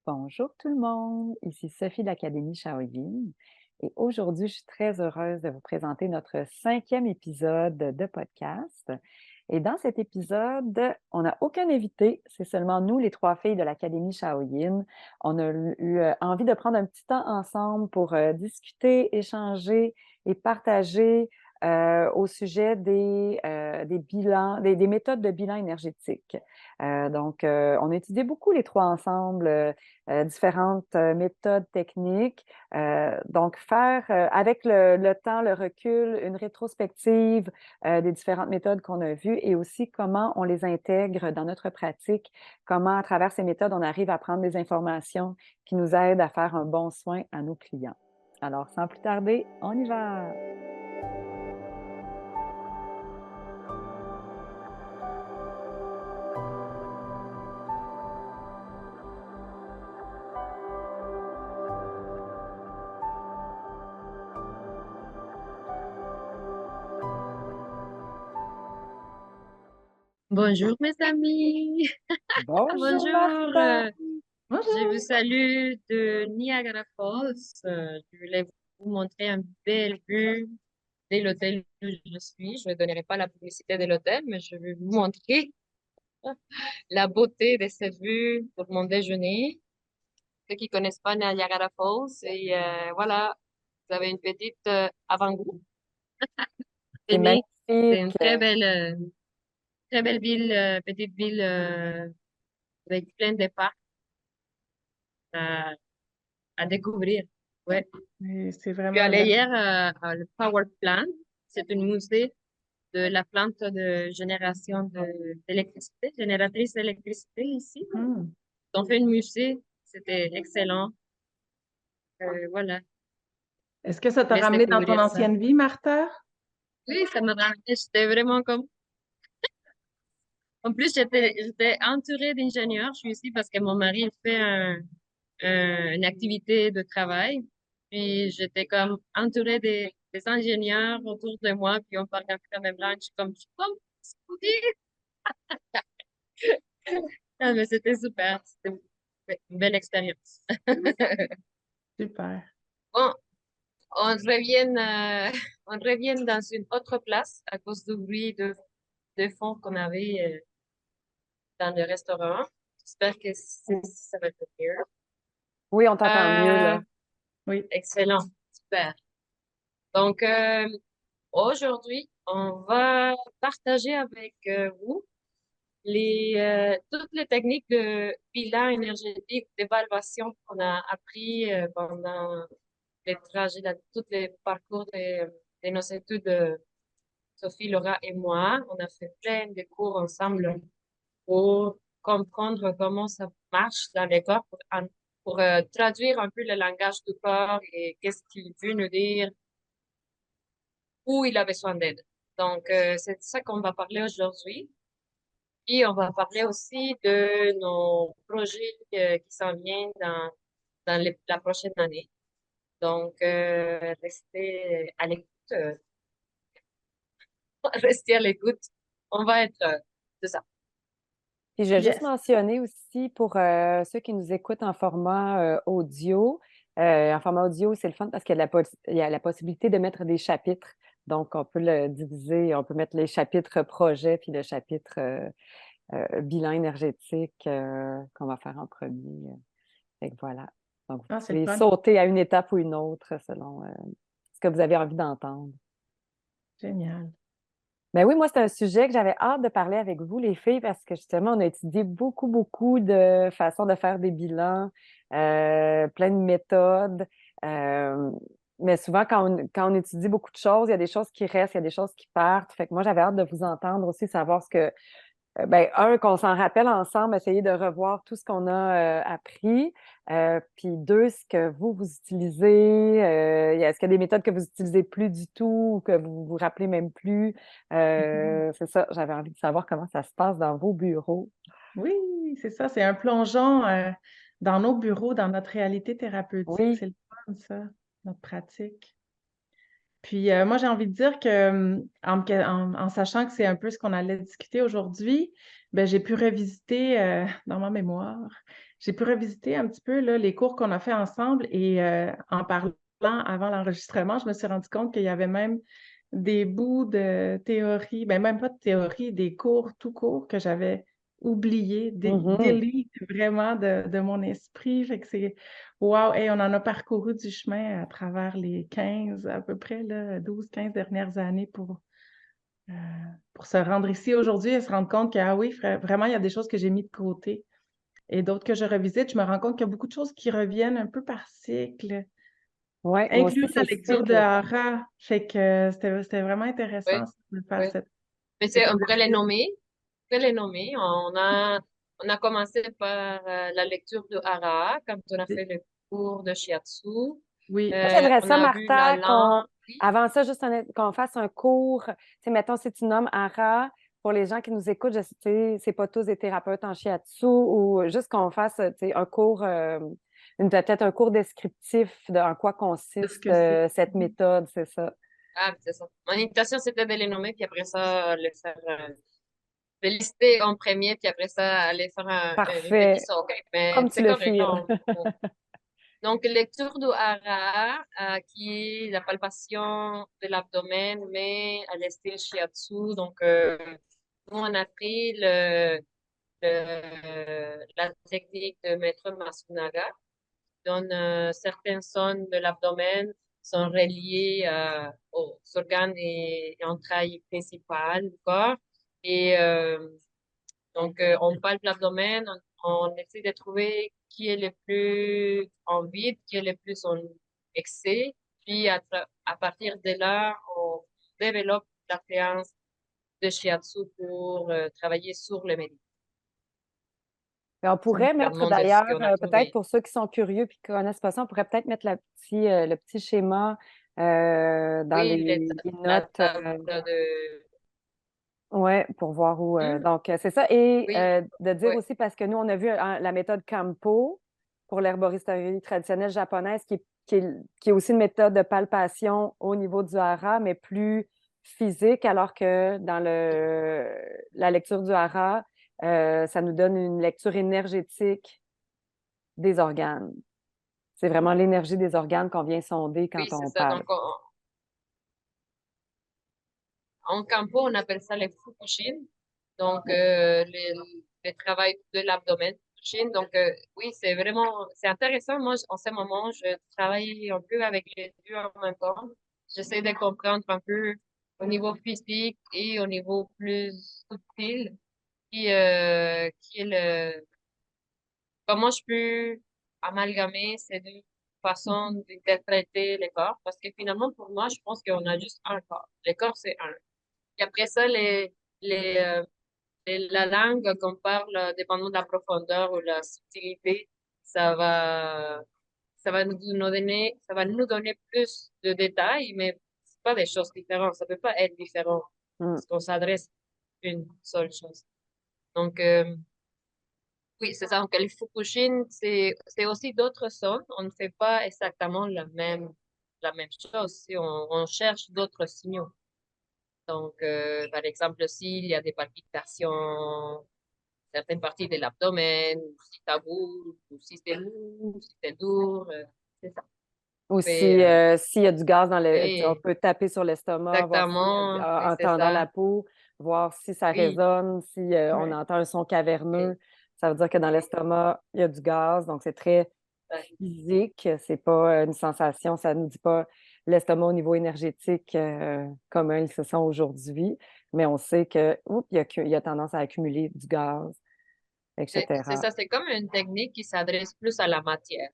Bonjour tout le monde, ici Sophie de l'Académie Shaolin et aujourd'hui, je suis très heureuse de vous présenter notre 5e épisode de podcast. Et dans cet épisode, on n'a aucun invité, c'est seulement nous, les 3 filles de l'Académie Shaolin. On a eu envie de prendre un petit temps ensemble pour discuter, échanger et partager au sujet des bilans, des méthodes de bilan énergétique. On a étudié beaucoup les 3 ensemble, différentes méthodes techniques. Donc, faire avec le temps, le recul, une rétrospective des différentes méthodes qu'on a vues et aussi comment on les intègre dans notre pratique, comment à travers ces méthodes, on arrive à prendre des informations qui nous aident à faire un bon soin à nos clients. Alors, sans plus tarder, on y va! Bonjour mes amis, Bonjour bonjour, Martha! je vous Bonjour. salue de Niagara Falls. Je voulais vous montrer une belle vue de l'hôtel où je suis. Je ne donnerai pas la publicité de l'hôtel, mais je vais vous montrer la beauté de cette vue pour mon déjeuner. Ceux qui connaissent pas Niagara Falls, et voilà, vous avez une petite avant-goût. C'est Venez, c'est une magnifique! très belle ville, petite ville avec plein de parcs à découvrir. Ouais. Oui, c'est Je suis vraiment allée là. hier le Power Plant. C'est une musée de la plante de génération d'électricité, génératrice d'électricité ici. Hmm. Ils ont fait une musée. C'était excellent. Voilà. Est-ce que ça Je t'a laisse ramené dans ton découvrir ça. ancienne vie, Martha? Oui, ça m'a ramené. J'étais vraiment comme. En plus, j'étais entourée d'ingénieurs. Je suis ici parce que mon mari il fait une activité de travail. Puis j'étais comme entourée des ingénieurs autour de moi, puis on parlait un peu la même langue. Je suis comme, oui. Ah, mais c'était super. C'était une belle expérience. Super. Bon, on revient, on revient dans une autre place à cause du bruit de fond qu'on avait dans le restaurant. J'espère que ça va être mieux. Oui, on t'entend mieux Euh, là. Oui. excellent, super. Donc, aujourd'hui, on va partager avec vous toutes les techniques de bilan énergétique, d'évaluation qu'on a appris pendant les trajets, tous les parcours de nos études, Sophie, Laura et moi. On a fait plein de cours ensemble pour comprendre comment ça marche dans les corps, pour traduire un peu le langage du corps et qu'est-ce qu'il veut nous dire, où il a besoin d'aide. Donc, c'est ça qu'on va parler aujourd'hui. Et on va parler aussi de nos projets qui s'en viennent dans la prochaine année. Donc, restez à l'écoute. Restez à l'écoute. On va être de ça. Puis je vais juste Yes. mentionner aussi pour ceux qui nous écoutent en format audio, en format audio, c'est le fun parce qu'il y a il y a la possibilité de mettre des chapitres. Donc, on peut le diviser, on peut mettre les chapitres projet puis le chapitre bilan énergétique qu'on va faire en premier. Fait que voilà. Donc, vous Ah, c'est le pouvez fun. sauter à une étape ou une autre selon ce que vous avez envie d'entendre. Génial. Ben oui, moi, c'est un sujet que j'avais hâte de parler avec vous, les filles, parce que justement, on a étudié beaucoup, beaucoup de façons de faire des bilans, plein de méthodes. Euh, mais souvent, quand on étudie beaucoup de choses, il y a des choses qui restent, il y a des choses qui partent. Fait que moi, j'avais hâte de vous entendre aussi, savoir ce que ben, qu'on s'en rappelle ensemble, essayer de revoir tout ce qu'on a appris. Puis deux, ce que vous utilisez. Est-ce qu'il y a des méthodes que vous utilisez plus du tout ou que vous vous rappelez même plus? Mhm. C'est ça, j'avais envie de savoir comment ça se passe dans vos bureaux. Oui, c'est ça. C'est un plongeon dans nos bureaux, dans notre réalité thérapeutique. Oui, C'est le fun, ça, notre pratique. Puis moi, j'ai envie de dire que en sachant que c'est un peu ce qu'on allait discuter aujourd'hui, ben, j'ai pu revisiter dans ma mémoire j'ai pu revisiter un petit peu là, les cours qu'on a fait ensemble et en parlant avant l'enregistrement, je me suis rendu compte qu'il y avait même des bouts de théorie, ben même pas de théorie, des cours tout court que j'avais oubliés, Mhm. delete vraiment de mon esprit. Fait que c'est wow, et on en a parcouru du chemin à travers les 15 à peu près, là, 12-15 dernières années euh, pour se rendre ici aujourd'hui et se rendre compte que, ah oui, vraiment, il y a des choses que j'ai mis de côté et d'autres que je revisite. Je me rends compte qu'il y a beaucoup de choses qui reviennent un peu par cycle, Ouais, moi aussi, incluant la c'est lecture de cycle. Hara. Fait que c'était vraiment Oui, intéressant de faire oui. Mais cet on pourrait les exercice. nommer. On pourrait les nommer. On a commencé par la lecture de Hara quand on a fait le cours de Shiatsu. Oui, Moi, j'aimerais On ça, a vu la Martha, langue. Oui, avant ça, juste qu'on fasse un cours. Tu sais, mettons, si tu nommes ARA, pour les gens qui nous écoutent, je sais, c'est pas tous des thérapeutes en shiatsu, ou juste qu'on fasse, tu sais, un cours, peut-être un cours descriptif de en quoi c'est ce consiste que c'est. cette méthode, c'est ça. ah, c'est ça. Mon intention, c'était de les nommer, puis après ça, de lister en premier, puis après ça, aller faire une petite Parfait. OK. Mais Comme tu c'est le correct. files. Là, donc, lecture du hara, qui est la palpation de l'abdomen, mais à l'estime shiatsu. Donc, nous, on a pris la technique de Maître Masunaga, qui donne certaines zones de l'abdomen sont reliées aux organes et entrailles principales du corps. Et donc, on palpe l'abdomen, on essaie de trouver qui est le plus en vide, qui est le plus en excès. Puis, à partir de là, on développe la séance de shiatsu pour travailler sur le mérite. Mais on pourrait mettre Principalement de ce d'ailleurs, qu'on a peut-être trouvé. pour ceux qui sont curieux et qui connaissent pas ça, on pourrait peut-être mettre le petit schéma dans Oui, les la notes. table de... Ouais, pour voir où. Hmm, Donc, c'est ça. Et oui, de dire oui, aussi, parce que nous, on a vu la méthode Kampo pour l'herboristerie traditionnelle japonaise, qui est aussi une méthode de palpation au niveau du hara, mais plus physique, alors que dans la lecture du hara, ça nous donne une lecture énergétique des organes. C'est vraiment l'énergie des organes qu'on vient sonder oui, quand c'est on ça. Donc, parle. en campo, on appelle ça les fukushin. Donc, le travail de l'abdomen. Fukushin. Donc, oui, c'est intéressant. Moi, en ce moment, je travaille un peu avec les deux en même temps. J'essaie de comprendre un peu au niveau physique et au niveau plus subtil qui est comment je peux amalgamer ces deux façons d'interpréter le corps. Parce que finalement, pour moi, je pense qu'on a juste un corps. Le corps, c'est un. Et après ça, les, euh, la langue qu'on parle, dépendant de la profondeur ou la subtilité, ça va, ça va nous donner plus de détails, mais c'est pas des choses différentes. Ça peut pas être différent Mm. parce qu'on s'adresse à une seule chose. Donc, oui, c'est ça. Donc, le Fukushin, c'est aussi d'autres zones. On ne fait pas exactement la même chose. Si on cherche d'autres signaux. Donc, par exemple, s'il y a des palpitations, certaines parties de l'abdomen, si ça bouge, ou si c'est mou, si c'est dur, c'est ça. Ou si, Fait, s'il y a du gaz dans on oui, peut taper sur l'estomac, voir si, exactement, oui, en c'est tendant ça. la peau, voir si ça Oui, résonne, si on Ouais. entend un son caverneux. oui, Ça veut dire que dans l'estomac, il y a du gaz. Donc, c'est très physique. C'est pas une sensation. Ça ne nous dit pas l'estomac au niveau énergétique comment ils se sent aujourd'hui. Mais on sait que, oups, il y a tendance à accumuler du gaz, c'est etc. ça. C'est comme une technique qui s'adresse plus à la matière,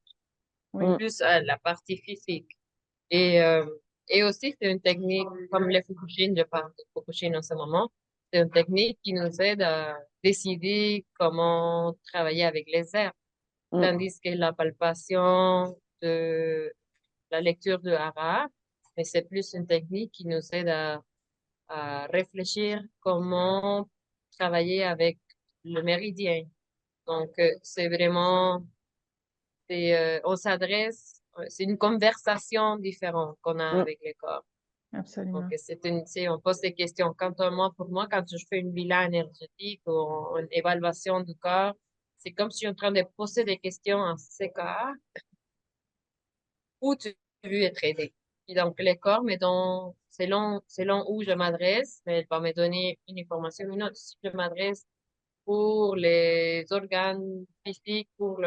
Mm, Oui. plus à la partie physique. Et, euh, et aussi, c'est une technique, comme les Fukushin, je parle de Fukushin en ce moment, c'est une technique qui nous aide à décider comment travailler avec les airs. mm. Tandis que la palpation de la lecture de hara, mais c'est plus une technique qui nous aide à réfléchir comment travailler avec le méridien. Donc, c'est vraiment, on s'adresse, c'est une conversation différente qu'on a Mm. avec le corps. Donc, Absolument. tu sais, on pose des questions. Pour moi, quand je fais une bilan énergétique ou une évaluation du corps, c'est comme si on est en train de poser des questions en CK où tu veux être aidé. Et donc, le corps me donne, selon où je m'adresse, elle va me donner une information ou une autre. Si je m'adresse pour les organes physiques, pour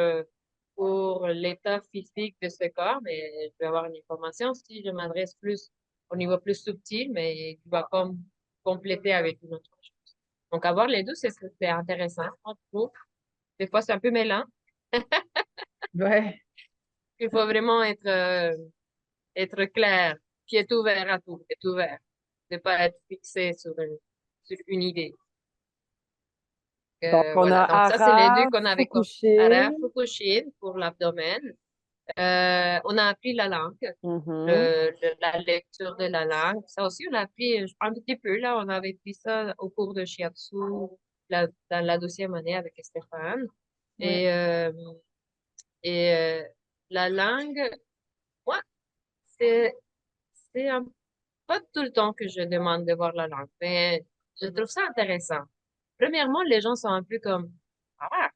l'état physique de ce corps, mais je vais avoir une information. Si je m'adresse plus au niveau plus subtil, mais qui va comme compléter avec une autre chose. Donc, avoir les deux, c'est intéressant, je trouve. Des fois, c'est un peu mêlant. Ouais, Il faut vraiment être clair, puis être ouvert à tout, être ouvert, ne pas être fixé sur une idée. Donc, on a Voilà, donc ça, c'est les deux Hara, qu'on avait comme Fukushin. Hara Fukushin pour l'abdomen. On a appris la langue, Mhm. la lecture de la langue. Ça aussi, on a appris un petit peu, là, on avait pris ça au cours de Shiatsu dans la 12e année avec Stéphane. ouais. Et, euh, et la langue, moi, c'est, c'est pas tout le temps que je demande de voir la langue, mais je trouve ça intéressant. Premièrement, les gens sont un peu comme, ah,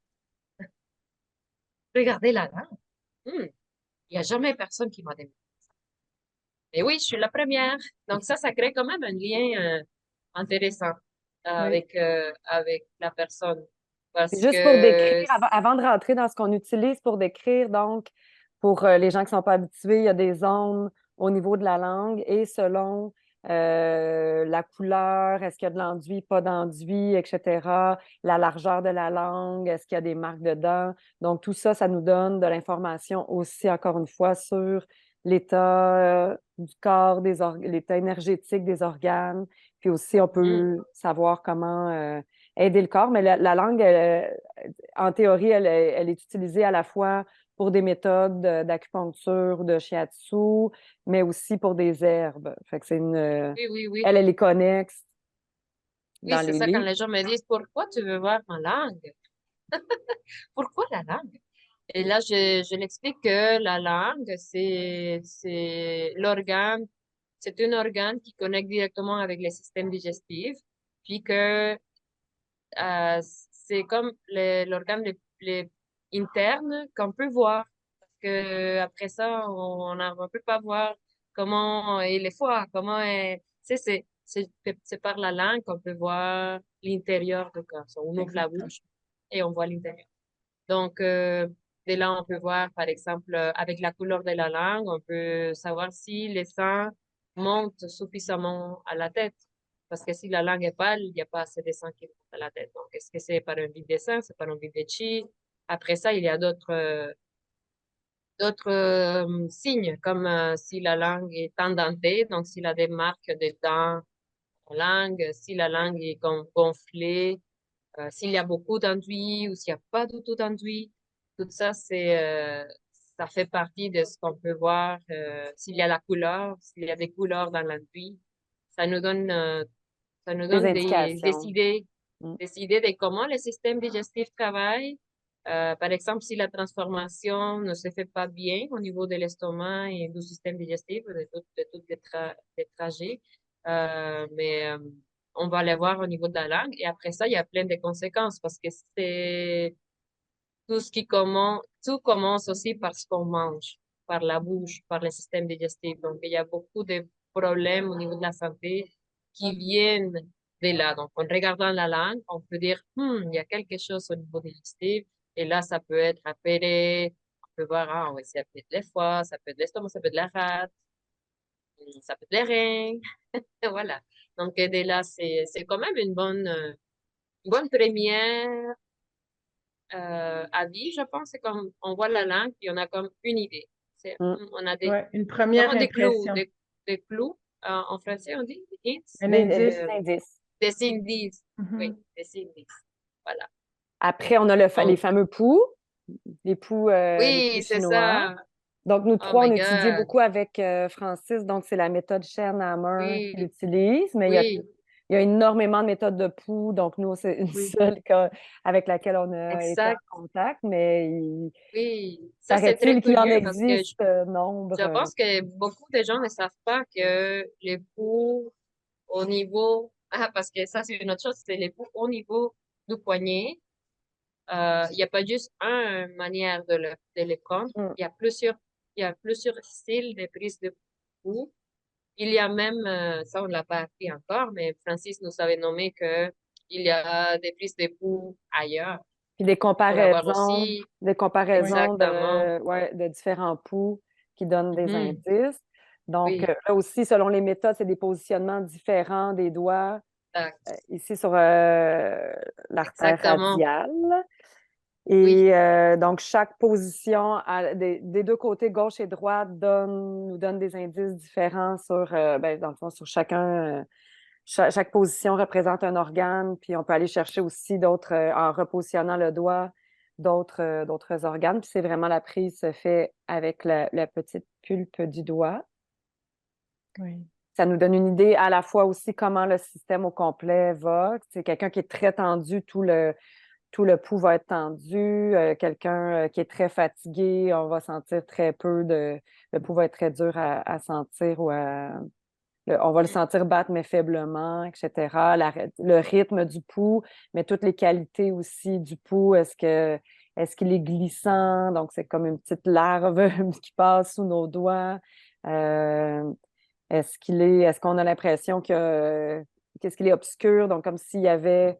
regardez la langue. Hmm, il n'y a jamais personne qui m'a demandé. Mais oui, je suis la première. Donc ça crée quand même un lien intéressant Oui, avec la personne. Puis Parce juste pour décrire, que, avant de rentrer dans ce qu'on utilise pour décrire, donc, pour les gens qui ne sont pas habitués, il y a des zones au niveau de la langue et selon la couleur, est-ce qu'il y a de l'enduit, pas d'enduit, etc., la largeur de la langue, est-ce qu'il y a des marques dedans. Donc, tout ça, ça nous donne de l'information aussi, encore une fois, sur l'état du corps, l'état énergétique des organes. Puis aussi, on hmm, peut savoir comment aider le corps, mais la langue, en théorie, elle est utilisée à la fois pour des méthodes d'acupuncture, de shiatsu, mais aussi pour des herbes. Fait que c'est oui, oui, oui. elle est connexe Oui, dans c'est les ça quand livres. les gens me disent, pourquoi tu veux voir ma langue? Pourquoi la langue? Et là, je l'explique que la langue, c'est l'organe, c'est un organe qui connecte directement avec le système digestif, puis que c'est comme l'organe le interne qu'on peut voir. Parce que après ça, on peut pas voir comment est le foie, comment est, tu sais, c'est par la langue qu'on peut voir l'intérieur du corps. So, on ouvre la exactement. bouche et on voit l'intérieur. Donc, de là, on peut voir, par exemple, avec la couleur de la langue, on peut savoir si le sang monte suffisamment à la tête. Parce que si la langue est pâle, il n'y a pas assez de sang qui monte à la tête. Donc, est-ce que c'est par un vide de sang, c'est par un vide de chi? Après ça, il y a d'autres signes, comme si la langue est indentée, donc s'il a des marques de dents en langue, si la langue est gonflée, s'il y a beaucoup d'enduit ou s'il n'y a pas du tout d'enduit. Tout ça, ça fait partie de ce qu'on peut voir. S'il y a la couleur, s'il y a des couleurs dans l'enduit, ça nous donne, euh, ça nous Des donne indications. Mm. des idées de comment le système digestif travaille. Par exemple, si la transformation ne se fait pas bien au niveau de l'estomac et du système digestif, de tous les trajets, mais on va les voir au niveau de la langue. Et après ça, il y a plein de conséquences parce que c'est tout commence aussi par ce qu'on mange, par la bouche, par le système digestif. Donc, il y a beaucoup de problèmes au niveau de la santé qui viennent de là. Donc, en regardant la langue, on peut dire, il y a quelque chose au niveau digestif. Et là, ça peut être appelé, on peut voir, ah oui, ça peut être le foie, ça peut être l'estomac, ça peut être la rate, ça peut être les reins. Et voilà. Donc, de là, c'est quand même une bonne première avis, je pense. C'est comme on voit la langue, puis on a comme une idée. Mm. On a Ouais, une première comme des clous, impression, des clous. En français, on dit hints, un indice. Des indices. des indices. Oui, Mhm. des indices. Voilà. Après, on a les Donc, fameux poux, les poux oui, c'est chinois. ça. Donc, nous Oh trois, my on a étudié God. beaucoup avec Francis. Donc, c'est la méthode Sternhammer qu'il Oui, utilise, mais oui, il y a énormément de méthodes de poux. Donc, nous, c'est une Oui. seule avec laquelle on a été exact. en contact, mais Oui. Ça, c'est très paraît-il qu'il en curieux parce que existe nombre. je pense que beaucoup de gens ne savent pas que les poux au niveau, parce que ça, c'est une autre chose, c'est les poux au niveau du poignet Il n'y a pas juste une manière de le prendre. Mm. Il y a plusieurs styles de prise de pouls. Il y a même, ça on l'a pas appris encore, mais Francis nous avait nommé que il y a des prises de pouls ailleurs Puis pour avoir aussi des Oui. comparaisons exactement. de différents pouls qui donnent des Mhm. indices. Donc, Oui, là aussi, selon les méthodes, c'est des positionnements différents des doigts. exact- Ici, sur l'artère exactement. radiale. Oui, Et donc, chaque position des deux côtés, gauche et droite, nous donne des indices différents sur, dans le fond, sur chacun. Chaque position représente un organe, puis on peut aller chercher aussi d'autres, en repositionnant le doigt, d'autres organes. Puis c'est vraiment la prise se fait avec la petite pulpe du doigt. Oui. Ça nous donne une idée à la fois aussi comment le système au complet va. C'est quelqu'un qui est très tendu, tout le pouls va être tendu. Quelqu'un qui est très fatigué, on va sentir très peu de. Le pouls va être très dur à sentir ou on va le sentir battre, mais faiblement, etc. Le rythme du pouls, mais toutes les qualités aussi du pouls. Est-ce qu'il est glissant? Donc, c'est comme une petite larve qui passe sous nos doigts. Euh, est-ce qu'on a l'impression qu'est-ce qu'il est obscur? Donc, comme s'il y avait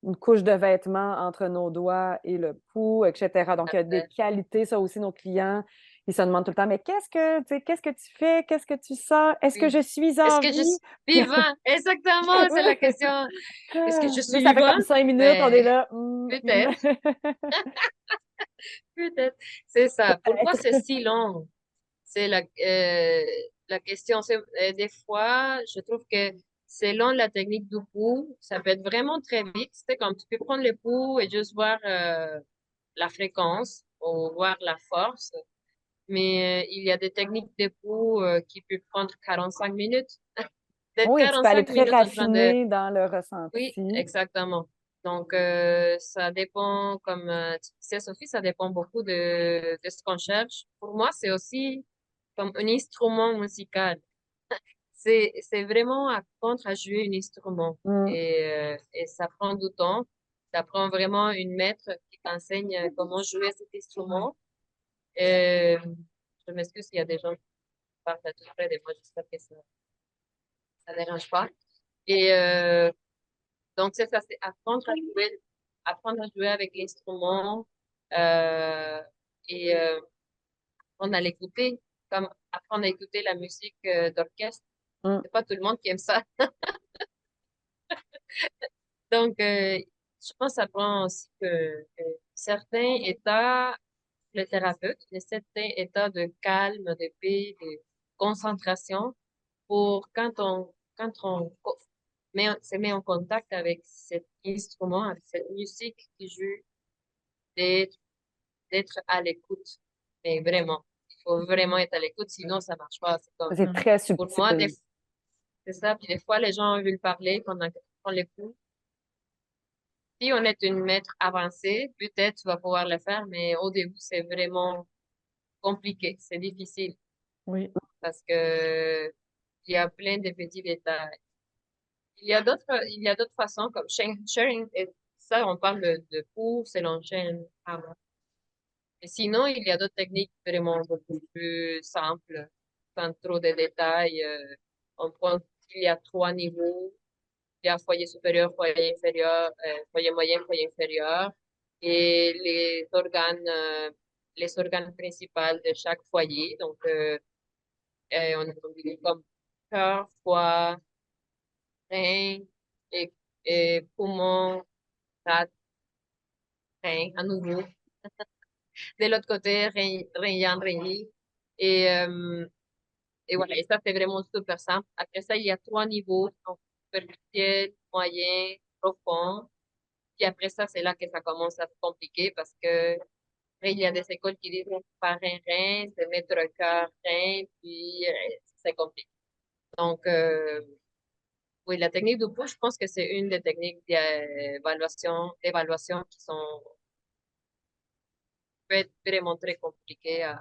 une couche de vêtements entre nos doigts et le pouls, etc. Donc, il y a des parfait. qualités, ça aussi, nos clients, ils se demandent tout le temps, mais qu'est-ce que tu fais? Qu'est-ce que tu sens? Est-ce que Oui. je suis Est-ce en que je vie? suis vivant? Exactement, c'est la question. Est-ce que je Là, suis ça fait vivant? comme 5 minutes, on est Mais là. peut-être, peut-être. C'est ça. Pourquoi Peut-être. c'est si long? C'est la question. Des fois, je trouve que selon la technique du pouls, ça peut être vraiment très vite. C'est comme tu peux prendre le pouls et juste voir la fréquence ou voir la force. Mais il y a des techniques de pouls qui peuvent prendre 45 minutes. D'être Oui, tu peux aller 45 très minutes en train de... raffiné dans le Oui, ressenti. exactement. Donc, ça dépend, comme tu disais, Sophie, ça dépend beaucoup de ce qu'on cherche. Pour moi, c'est aussi comme un instrument musical. C'est vraiment apprendre à jouer un instrument. Mm. Et ça prend du temps. Ça prend vraiment une maître qui t'enseigne comment jouer cet instrument. Euh, je m'excuse s'il y a des gens qui parlent à tout près de moi, j'espère que ça dérange pas. Et donc, c'est ça, c'est apprendre à jouer avec l'instrument euh, et apprendre à l'écouter, comme apprendre à écouter la musique d'orchestre. Mm. C'est pas tout le monde qui aime ça. Donc, je pense que ça prend aussi que certains états, le thérapeute, certains états de calme, de paix, de concentration pour quand on se met en contact avec cet instrument, avec cette musique qui joue, d'être, d'être à l'écoute. Mais vraiment, il faut vraiment être à l'écoute, sinon ça marche pas. C'est comme, C'est Mhm. très pour moi, subtil. c'est ça. Puis des fois, les gens veulent parler pendant qu'on prend les coups. Si on est une maître avancée, peut-être tu vas pouvoir le faire, mais au début, c'est vraiment compliqué, c'est difficile Oui. parce que il y a plein de petits détails. Il y a d'autres façons comme sharing, et ça, on parle de cours selon chaîne. Mais sinon, il y a d'autres techniques vraiment beaucoup plus simples, sans trop de détails. On prend, il y a 3 niveaux. Il y a foyer supérieur, foyer inférieur, foyer moyen, foyer inférieur. Et les organes principaux de chaque foyer. Donc, on est combinés comme cœur, foie, rein et, et poumon, rate, rein, à nouveau. De l'autre côté, rein yang, rein yi. Et, euh, et voilà, et ça, c'est vraiment super simple. Après ça, il y a 3 niveaux, donc superficiel, moyen, profond. Puis après ça, c'est là que ça commence à se compliquer parce que après, il y a des écoles qui disent par rein, c'est mettre cœur, rein, puis c'est compliqué. Donc, oui, la technique du pouls, je pense que c'est une des techniques d'évaluation qui sont peut être vraiment très compliquées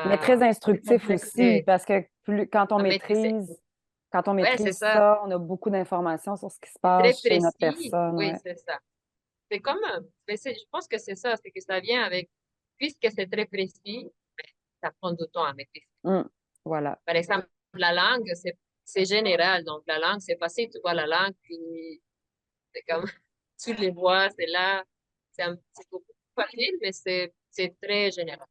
Mais très instructif aussi, maîtriser. parce que À maîtriser. quand on Ouais, c'est maîtrise ça. ça, on a beaucoup d'informations sur ce qui se C'est très passe chez notre précis. personne. Oui, Ouais. c'est ça. c'est comme, mais je pense que c'est ça, c'est que ça vient avec, puisque c'est très précis, ben, ça prend du temps à maîtriser. Hum, voilà. Par exemple, la langue, c'est général, donc la langue, c'est facile, tu vois la langue, puis c'est comme, tu les vois, c'est là, c'est beaucoup plus facile, mais c'est très général.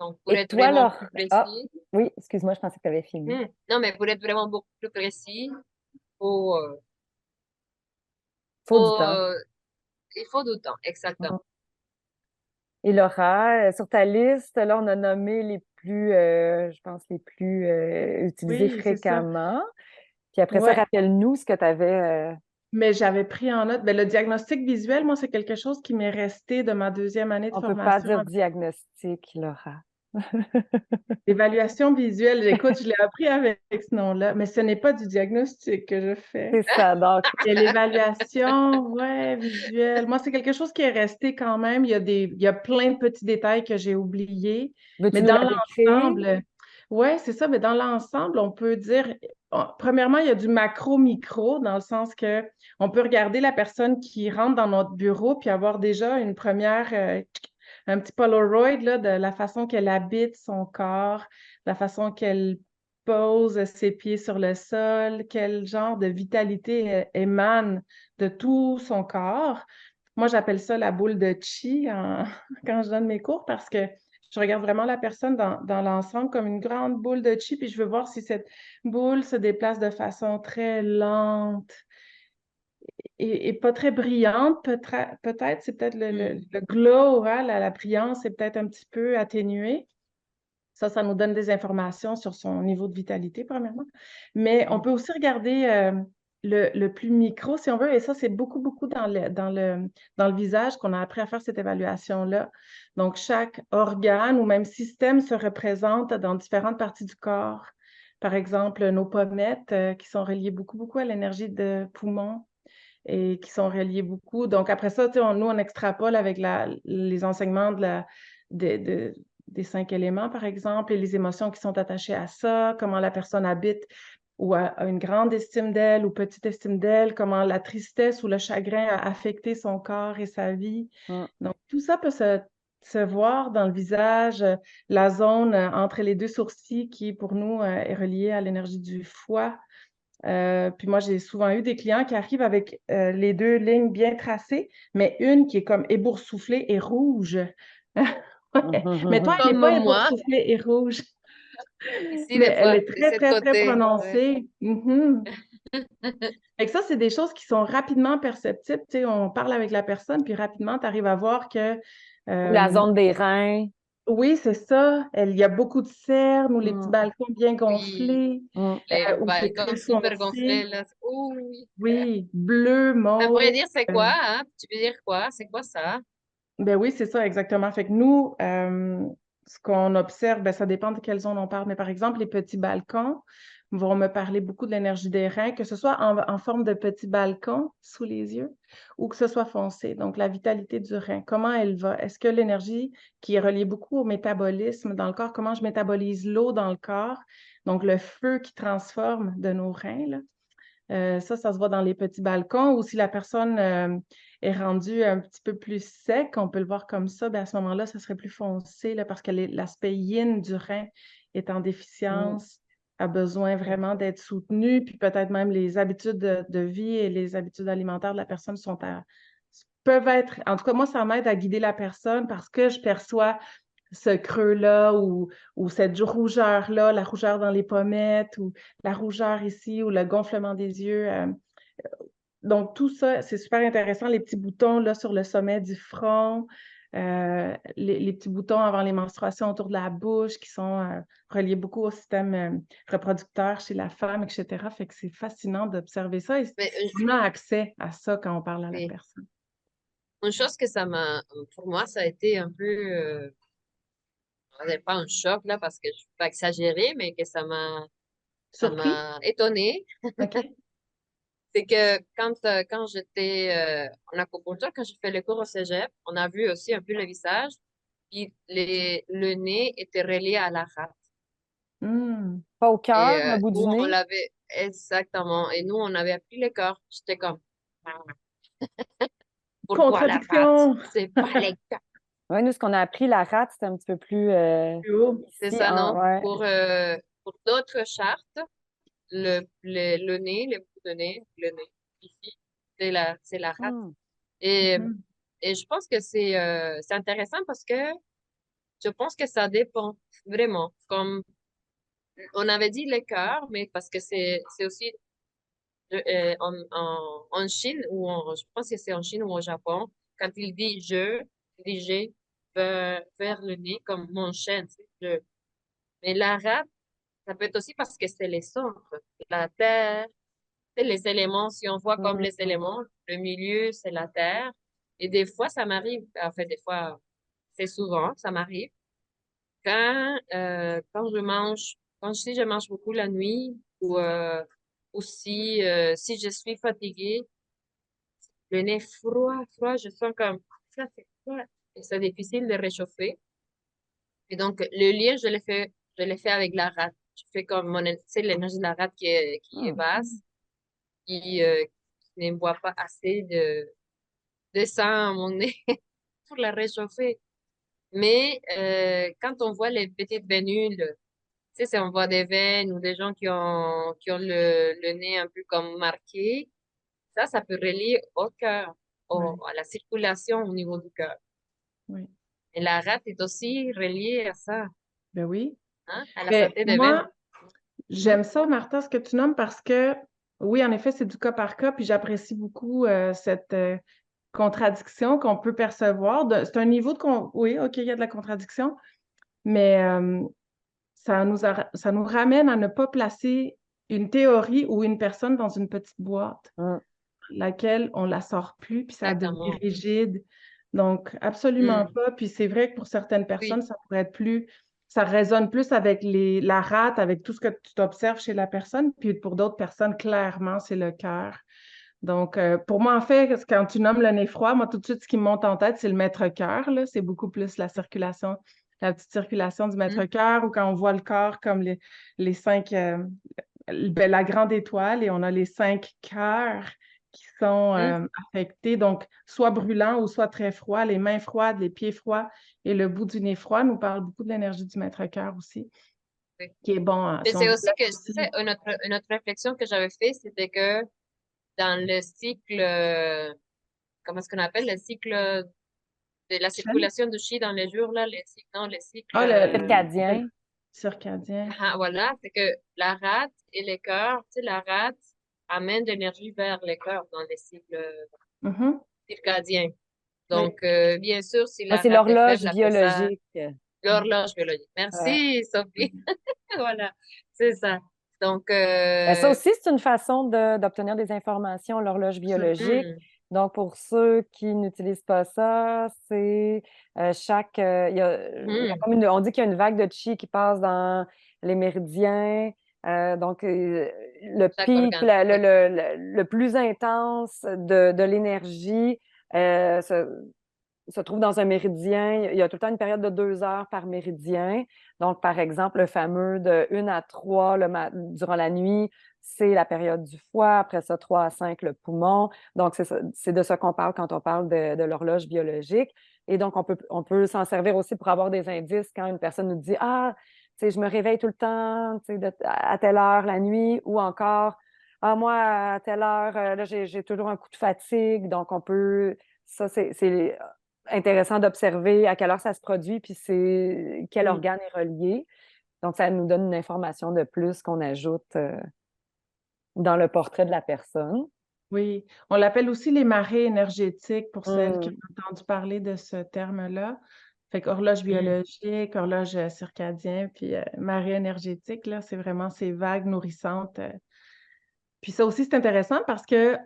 Donc, pour Et être toi, vraiment alors, plus ah, précis, oui, excuse-moi, je pensais que tu avais fini. non, mais pour être vraiment beaucoup plus précis, faut, euh, Faut du faut, temps. euh, il faut du temps, exactement. Hum. Et Laura, sur ta liste, là, on a nommé les plus, je pense, les plus utilisés Oui, c'est ça. fréquemment. Puis après ça, Ouais. rappelle-nous ce que tu avais. Mais j'avais pris en note, ben, le diagnostic visuel, moi, c'est quelque chose qui m'est resté de ma deuxième année de On peut pas formation. dire diagnostic, Laura. L'évaluation visuelle, écoute, je l'ai appris avec ce nom-là, mais ce n'est pas du diagnostic que je fais. C'est ça. Donc, Et l'évaluation, ouais, visuelle. Moi, c'est quelque chose qui est resté quand même. Il y a plein de petits détails que j'ai oubliés. veux-tu Mais nous dans la décrire? l'ensemble, ouais, c'est ça. Mais dans l'ensemble, on peut dire, premièrement, il y a du macro-micro, dans le sens que on peut regarder la personne qui rentre dans notre bureau puis avoir déjà une première, un petit Polaroid là, de la façon qu'elle habite son corps, la façon qu'elle pose ses pieds sur le sol, quel genre de vitalité émane de tout son corps. Moi, j'appelle ça la boule de chi quand je donne mes cours parce que je regarde vraiment la personne dans l'ensemble comme une grande boule de chi, puis je veux voir si cette boule se déplace de façon très lente et pas très brillante. Peut-être, c'est peut-être le glow, hein, la brillance est peut-être un petit peu atténuée. Ça nous donne des informations sur son niveau de vitalité, premièrement. Mais on peut aussi regarder le plus micro, si on veut, et ça, c'est beaucoup, beaucoup dans le visage qu'on a appris à faire cette évaluation-là. Donc, chaque organe ou même système se représente dans différentes parties du corps. Par exemple, nos pommettes qui sont reliées beaucoup, beaucoup à l'énergie de poumon et qui sont reliées beaucoup. Donc, après ça, nous, on extrapole avec les enseignements des 5 éléments, par exemple, et les émotions qui sont attachées à ça, comment la personne habite ou a une grande estime d'elle ou petite estime d'elle, comment la tristesse ou le chagrin a affecté son corps et sa vie. Mm. Donc, tout ça peut se voir dans le visage, la zone entre les deux sourcils qui, pour nous, est reliée à l'énergie du foie. Puis moi, j'ai souvent eu des clients qui arrivent avec les deux lignes bien tracées, mais une qui est comme éboursouflée et rouge. Ouais. Mais toi, elle n'est pas Comme moi, éboursouflée et rouge, ici, mais des elle fois, est de très, cette très, très côté. Ouais. prononcée. Mhm. Fait que ça, c'est des choses qui sont rapidement perceptibles. Tu sais, on parle avec la personne, puis rapidement, tu arrives à voir que Ou la euh, zone des reins. oui, c'est ça. Il y a beaucoup de cernes ou les petits Mm, balcons bien Oui, gonflés mm. les ou c'est très balcons super gonflés, foncé. là. Oh, oui. Oui, bleu, Ça pourrait mauve. dire c'est euh, quoi, hein? Tu veux dire quoi? C'est quoi ça? Ben oui, c'est ça, exactement. Fait que nous, ce qu'on observe, ben, ça dépend de quelle zone on parle. Mais par exemple, les petits balcons vont me parler beaucoup de l'énergie des reins, que ce soit en forme de petits balcons sous les yeux ou que ce soit foncé. Donc, la vitalité du rein, comment elle va? Est-ce que l'énergie qui est reliée beaucoup au métabolisme dans le corps, comment je métabolise l'eau dans le corps? Donc, le feu qui transforme de nos reins, là. Ça se voit dans les petits balcons. Ou si la personne est rendue un petit peu plus sec, on peut le voir comme ça, ben à ce moment-là, ça serait plus foncé là, parce que l'aspect yin du rein est en Mm. déficience, a besoin vraiment d'être soutenu, puis peut-être même les habitudes de vie et les habitudes alimentaires de la personne peuvent être, en tout cas, moi, ça m'aide à guider la personne parce que je perçois ce creux-là ou cette rougeur-là, la rougeur dans les pommettes ou la rougeur ici ou le gonflement des yeux. Donc, tout ça, c'est super intéressant. Les petits boutons là, sur le sommet du front, les petits boutons avant les menstruations autour de la bouche qui sont reliés beaucoup au système reproducteur chez la femme, etc. Fait que c'est fascinant d'observer ça et Mais on a accès à ça quand on parle à la oui. personne. Une chose que pour moi, ça a été un peu, on va dire pas un choc, là, parce que je suis pas exagérée, mais que ça Surpris? m'a étonnée. OK. C'est que quand j'étais en acupuncture, quand j'ai fait le cours au cégep, on a vu aussi un peu le visage, puis le nez était relié à la rate. Hmm. Pas au Et cœur, au bout nous, du on nez. l'avait exactement. Et nous, on avait appris le corps. J'étais comme, ah. Pourquoi la rate? Contradiction! C'est pas les cœurs. Oui, nous, ce qu'on a appris, la rate, c'est un petit peu plus Plus haut. C'est ici, ça, non? ouais. Pour d'autres chartes, le nez, le bout de nez, le nez, ici, c'est la rate. Hmm. Et, Mhm. et je pense que c'est intéressant parce que je pense que ça dépend vraiment. Comme on avait dit le cœur, mais parce que c'est aussi en Chine je pense que c'est en Chine ou au Japon, quand il dit j'ai vers le nez comme mon chien, tu sais, mais l'arabe, ça peut être aussi parce que c'est les centres, la terre, tu sais, les éléments, si on voit comme Hmm. les éléments, le milieu, c'est la terre. Et des fois, ça m'arrive, en fait, des fois, c'est souvent, ça m'arrive, quand je mange, si je mange beaucoup la nuit ou si je suis fatiguée, le nez froid, je sens comme ça, c'est froid. Et c'est difficile de réchauffer. Et donc, le lien, je l'ai fait avec la rate. Je fais comme tu sais, l'énergie de la rate qui est Hmm. basse, qui ne boit pas assez de sang à mon nez pour la réchauffer. Mais quand on voit les petites vénules, tu sais, si on voit des veines ou des gens qui ont le nez un peu comme marqué, ça peut relier au cœur, Ouais, à la circulation au niveau du cœur. oui. Et la rate est aussi reliée à ça, Ben oui. hein, à la Mais santé des veines. moi, Mhm. j'aime ça, Martha, ce que tu nommes parce que, oui, en effet, c'est du cas par cas, puis j'apprécie beaucoup cette contradiction qu'on peut percevoir. C'est un niveau de... Oui, OK, il y a de la contradiction, mais ça nous ramène à ne pas placer une théorie ou une personne dans une petite boîte, Hmm. laquelle on la sort plus, puis ça devient Exactement. rigide. Donc, absolument Mm. pas. Puis c'est vrai que pour certaines personnes, Oui. ça pourrait être plus, ça résonne plus avec la rate, avec tout ce que tu observes chez la personne. Puis pour d'autres personnes, clairement, c'est le cœur. Donc, pour moi, en fait, quand tu nommes le nez froid, moi, tout de suite, ce qui me monte en tête, c'est le maître-cœur, là. C'est beaucoup plus la circulation, la petite circulation du Mm. maître-cœur, ou quand on voit le corps comme les cinq, ben, la grande étoile, et on a les 5 cœurs qui sont Mm. affectés, donc soit brûlants ou soit très froids, les mains froides, les pieds froids, et le bout du nez froid nous parle beaucoup de l'énergie du maître-cœur aussi, Oui. qui est bon, Mais si on c'est veut aussi que, tu sais, aussi. une autre réflexion que j'avais fait, c'était que dans le cycle, comment est-ce qu'on appelle, le cycle de la circulation du chi dans les jours, là, non, le cycle, Ah, le Circadien. circadien. voilà, c'est que la rate et les cœurs, tu sais, la rate amène de l'énergie vers les cœurs dans les cycles Mhm. circadiens. Oui. Donc, bien sûr, si Ah, la c'est rate est l'horloge faible, après ça, biologique. l'horloge biologique. Ouais. Merci, Sophie. Voilà, c'est ça. Donc, Ben, ça aussi, c'est une façon d'obtenir des informations, l'horloge biologique. hmm, Donc, pour ceux qui n'utilisent pas ça, c'est chaque. Il y a hmm, comme on dit qu'il y a une vague de chi qui passe dans les méridiens. Donc, le chaque pic, organe, oui. le plus intense de l'énergie se trouve dans un méridien. Il y a tout le temps une période de 2 heures par méridien. Donc, par exemple, le fameux de 1 à 3 durant la nuit, c'est la période du foie. Après ça, 3 à 5, le poumon. Donc, c'est de ça qu'on parle quand on parle de l'horloge biologique. Et donc, on peut s'en servir aussi pour avoir des indices quand une personne nous dit, ah, tu sais, je me réveille tout le temps, tu sais, à telle heure la nuit, ou encore, ah, moi, à telle heure, là, j'ai toujours un coup de fatigue. Donc, ça, c'est intéressant d'observer à quelle heure ça se produit, puis c'est quel Oui. organe est relié. Donc, ça nous donne une information de plus qu'on ajoute dans le portrait de la personne. Oui, on l'appelle aussi les marées énergétiques pour celles qui Mm. ont entendu parler de ce terme-là. Fait qu'horloge Hmm, biologique, horloge circadien, puis marée énergétique, là, c'est vraiment ces vagues nourrissantes. Puis ça aussi, c'est intéressant parce que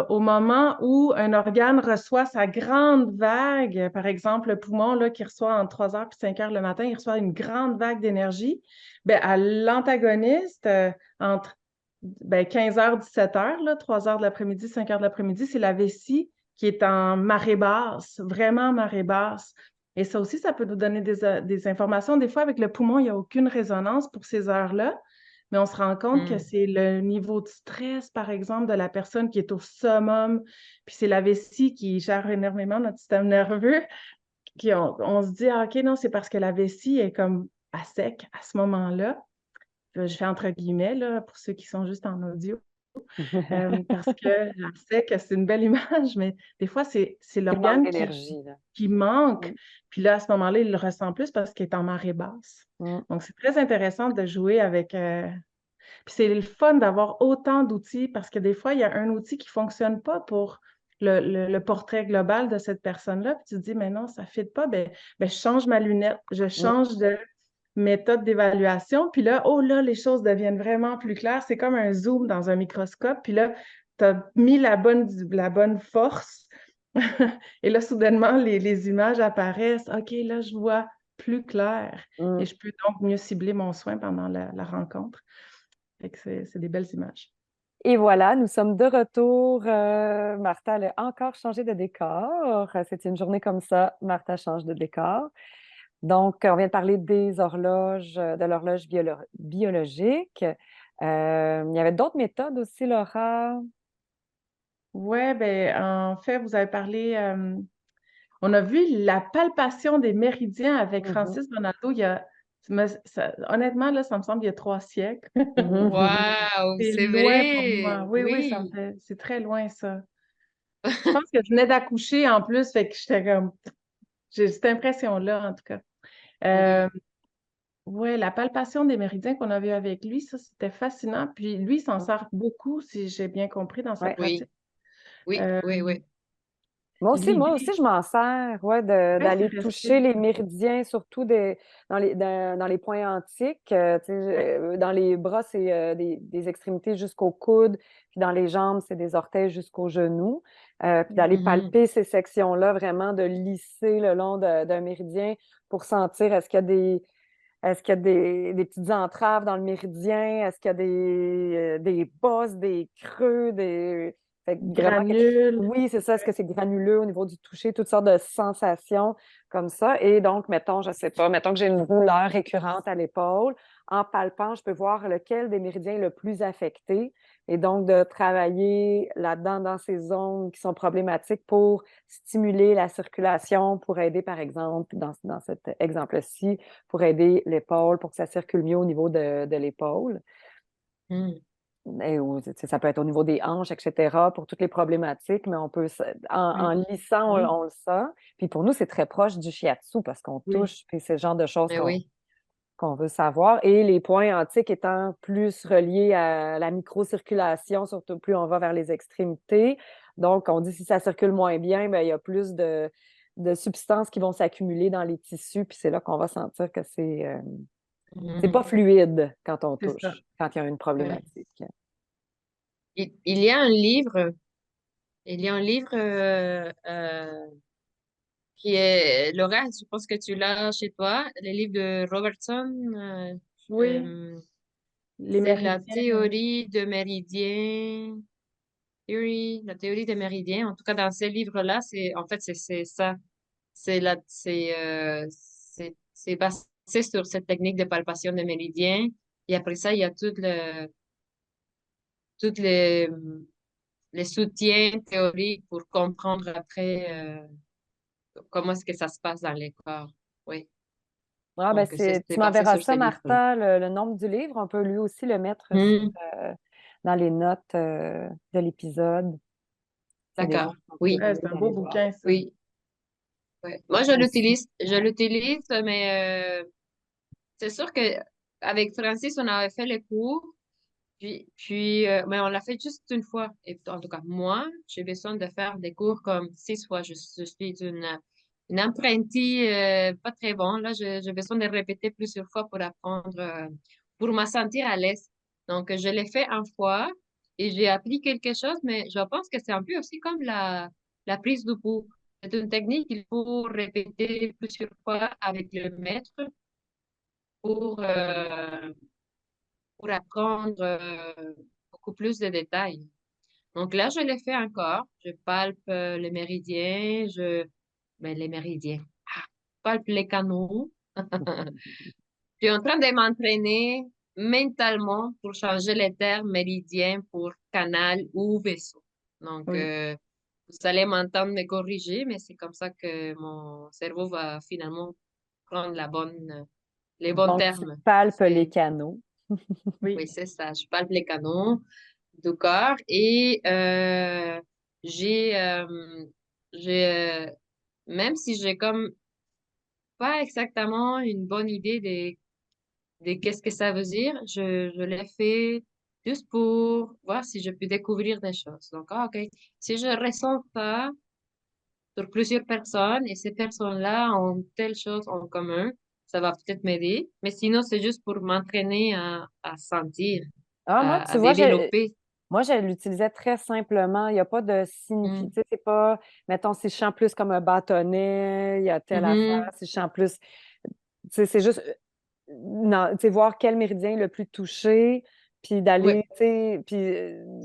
au moment où un organe reçoit sa grande vague, par exemple le poumon là, qui reçoit entre 3 heures et 5 heures le matin, il reçoit une grande vague d'énergie, bien, à l'antagoniste, entre 15 heures, 17 heures, là, 3 heures de l'après-midi, 5 heures de l'après-midi, c'est la vessie qui est en marée basse, vraiment marée basse. Et ça aussi, ça peut nous donner des informations. Des fois, avec le poumon, il n'y a aucune résonance pour ces heures-là. mais on se rend compte que c'est le niveau de stress, par exemple, de la personne qui est au summum, puis c'est la vessie qui gère énormément notre système nerveux, on se dit, ah, OK, non, c'est parce que la vessie est comme à sec à ce moment-là. Je fais entre guillemets, là, pour ceux qui sont juste en audio. Parce que la sec, c'est une belle image, mais des fois, c'est Il manque l'organe d'énergie, là. qui manque. Puis là, à ce moment-là, il le ressent plus parce qu'il est en marée basse. Mm. Donc, c'est très intéressant de jouer avec. Puis c'est le fun d'avoir autant d'outils parce que des fois, il y a un outil qui ne fonctionne pas pour le portrait global de cette personne-là. Puis tu te dis, mais non, ça ne fit pas. Ben, je change ma lunette, je change de méthode d'évaluation. Puis là, oh là, les choses deviennent vraiment plus claires. C'est comme un zoom dans un microscope. Puis là, tu as mis la bonne force. Et là, soudainement, les images apparaissent. OK, là, je vois plus clair. Mm. Et je peux donc mieux cibler mon soin pendant la rencontre. Fait que c'est des belles images. Et voilà, nous sommes de retour. Martha elle a encore changé de décor. C'est une journée comme ça. Martha change de décor. Donc, on vient de parler des horloges, de l'horloge biologique. Il y avait d'autres méthodes aussi, Laura. Ouais, ben en fait, vous avez parlé, on a vu la palpation des méridiens avec Mhm. Francis Bonaldo honnêtement, là, ça me semble il y a 3 siècles. Mhm. Wow, C'est c'est loin pour vrai. moi. Oui, oui, Oui. c'est très loin, ça. Je pense que je venais d'accoucher en plus, fait que j'étais comme, j'ai cette impression-là, en tout cas. Euh, Oui. ouais, la palpation des méridiens qu'on a vu avec lui, ça, c'était fascinant. Puis lui, il s'en sert beaucoup, si j'ai bien compris, dans sa Ouais. Oui. pratique. Oui. Euh, Oui. Oui. Moi aussi, L'idée, je m'en sers, ouais, très d'aller toucher intéressée. les méridiens, surtout dans les points antiques. Tu sais, dans les bras, c'est des extrémités jusqu'au coude, puis dans les jambes, c'est des orteils jusqu'aux genoux. Puis d'aller Mhm. palper ces sections-là, vraiment de lisser le long d'un méridien pour sentir est-ce qu'il y a des petites entraves dans le méridien, est-ce qu'il y a des bosses, des creux, fait que vraiment Granule. oui, c'est ça. Est-ce que c'est granuleux au niveau du toucher, toutes sortes de sensations comme ça. Et donc, mettons, je sais pas, mettons que j'ai une douleur récurrente à l'épaule. En palpant, je peux voir lequel des méridiens est le plus affecté. Et donc, de travailler là-dedans, dans ces zones qui sont problématiques pour stimuler la circulation, pour aider, par exemple, dans cet exemple-ci, pour aider l'épaule, pour que ça circule mieux au niveau de l'épaule. Mhm. Ça peut être au niveau des hanches, etc., pour toutes les problématiques, mais on peut, en Oui, lissant, oui, on le sent. Puis pour nous, c'est très proche du shiatsu parce qu'on oui. touche, puis c'est le genre de choses Mais oui. qu'on veut savoir. Et les points antiques étant plus reliés à la microcirculation, surtout plus on va vers les extrémités. Donc, on dit si ça circule moins bien, bien, il y a plus de substances qui vont s'accumuler dans les tissus, puis c'est là qu'on va sentir que c'est pas Mhm. fluide quand on C'est ça. touche, quand il y a une Ouais. problématique. Il y a un livre, qui est, Laura, je pense que tu l'as chez toi, le livre de Robertson. Oui, Euh, les c'est la méridiens. théorie de méridien. La théorie des méridiens. En tout cas, dans ce livre-là, en fait, c'est ça. C'est basé sur cette technique de palpation des méridiens. Et après ça, il y a toutes les soutiens théoriques pour comprendre après, comment est-ce que ça se passe dans les corps. Oui. Ah, ben Donc, c'est tu basé m'enverras sur ce ça, livre-là. Martha, le nombre du livre. On peut lui aussi le mettre Hmm, dans les notes de l'épisode. C'est des gens d'accord. qui sont Oui. curieux C'est un beau d'aller voir. bouquin, ça. Oui. Ouais. Moi, Aussi. mais c'est sûr que avec Francis, on avait fait les cours, mais on l'a fait juste une fois. Et en tout cas, moi, j'ai besoin de faire des cours comme 6 fois. Je suis une apprentie pas très bonne. Là, j'ai besoin de répéter plusieurs fois pour apprendre, pour me sentir à l'aise. Donc, je l'ai fait une fois et j'ai appris quelque chose, mais je pense que c'est un peu aussi comme la prise de pouls. C'est une technique qu'il faut répéter plusieurs fois avec le maître pour, euh, pour apprendre beaucoup plus de détails. Donc là, je l'ai fait encore. Je palpe les méridiens, les méridiens. Ah, palpe les canaux. Je suis en train de m'entraîner mentalement pour changer les termes méridien pour canal ou vaisseau. Donc, Oui. vous allez m'entendre me corriger, mais c'est comme ça que mon cerveau va finalement prendre les bons Donc, tu termes. palpes les canaux. Oui. Oui, c'est ça. Je palpe les canaux du corps et j'ai, euh, même si j'ai comme pas exactement une bonne idée de qu'est-ce que ça veut dire, je l'ai fait juste pour voir si je peux découvrir des choses. Donc, OK, si je ressens ça sur plusieurs personnes et ces personnes-là ont telle chose en commun, ça va peut-être m'aider. Mais sinon, c'est juste pour m'entraîner à sentir, Ah, moi, tu à vois, développer. moi, je l'utilisais très simplement. Il n'y a pas de signification. Mm. Tu sais, c'est pas, mettons, si je chante plus comme un bâtonnet, il y a telle affaire. Mhm. Si je chante plus, tu sais, c'est juste, non, tu sais, voir quel méridien est le plus touché, puis Oui, d'aller, tu sais, puis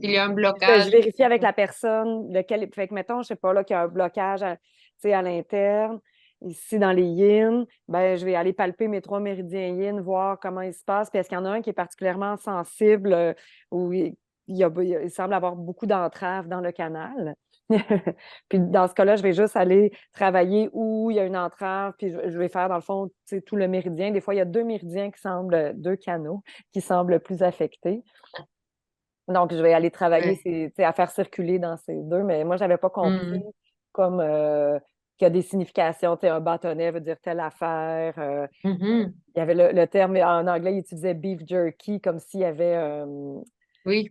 s'il y a un je blocage. vérifie avec la personne lequel, fait que, mettons, je sais pas, là, qu'il y a un blocage, tu sais, à l'interne. Ici, dans les yin, ben, je vais aller palper mes 3 méridiens yin, voir comment il se passe. Puis est-ce qu'il y en a un qui est particulièrement sensible ou il semble avoir beaucoup d'entraves dans le canal? Puis dans ce cas-là, je vais juste aller travailler où il y a une entrave, puis je vais faire, dans le fond, tu sais, tout le méridien. Des fois, il y a 2 méridiens qui semblent, 2 canaux qui semblent plus affectés. Donc, je vais aller travailler Ouais. tu sais, à faire circuler dans ces deux, mais moi, je n'avais pas compris Mhm. comme qu'il y a des significations. Tu sais, un bâtonnet veut dire telle affaire. Mhm. Il y avait le terme, en anglais, il utilisait beef jerky comme s'il y avait Oui,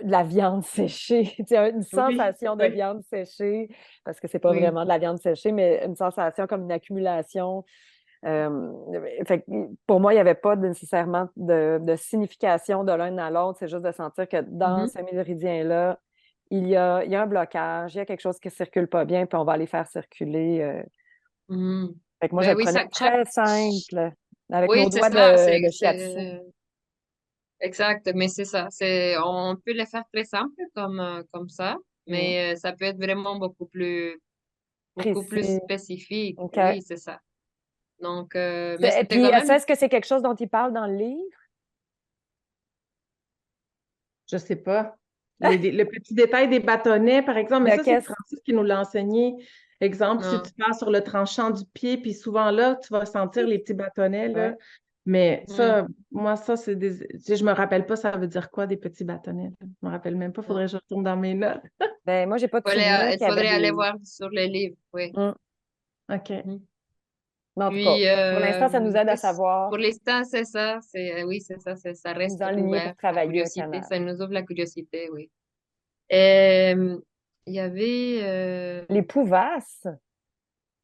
de la viande séchée. Tu sais, une Oui. sensation de Oui. viande séchée, parce que c'est pas oui. vraiment de la viande séchée, mais une sensation comme une accumulation. Fait que pour moi, il n'y avait pas nécessairement de signification de l'un à l'autre. C'est juste de sentir que dans Mhm. ce méridien-là, il y a un blocage, il y a quelque chose qui ne circule pas bien, puis on va aller faire circuler. Mhm. Fait que moi, je Ben le oui, prenais très simple, avec oui, nos c'est doigts ça. de shiatsu. Exact, mais c'est ça. On peut le faire très simple comme ça, Mm. mais ça peut être vraiment beaucoup plus Précis. spécifique. OK. Oui, c'est ça. Donc, mais Et c'était puis, quand même, ça, est-ce que c'est quelque chose dont il parle dans le livre? Je sais pas. Le petit détail des bâtonnets, par exemple, mais De ça, c'est qu'est-ce? Francis qui nous l'a enseigné. Exemple, si non. tu passes sur le tranchant du pied, puis souvent là, tu vas sentir les petits bâtonnets, là. Ouais. Mais Hmm, ça, moi, ça, c'est des. Tu sais, je me rappelle pas ça veut dire quoi, des petits bâtonnets, là. Je me rappelle même pas, non. faudrait que je retourne dans mes notes. Ben, moi, j'ai pas de souvenir Il qu'il y avait faudrait aller des. voir sur le livre, oui. Mm. OK. Mhm. Mais en tout cas, Puis, pour l'instant, ça nous aide à savoir, pour l'instant, c'est ça. Oui, c'est ça. Ça nous reste enligner pour ouvert. La travailler un curiosité, canal. ça nous ouvre la curiosité, oui. Euh, il y avait, Les Pouvasses,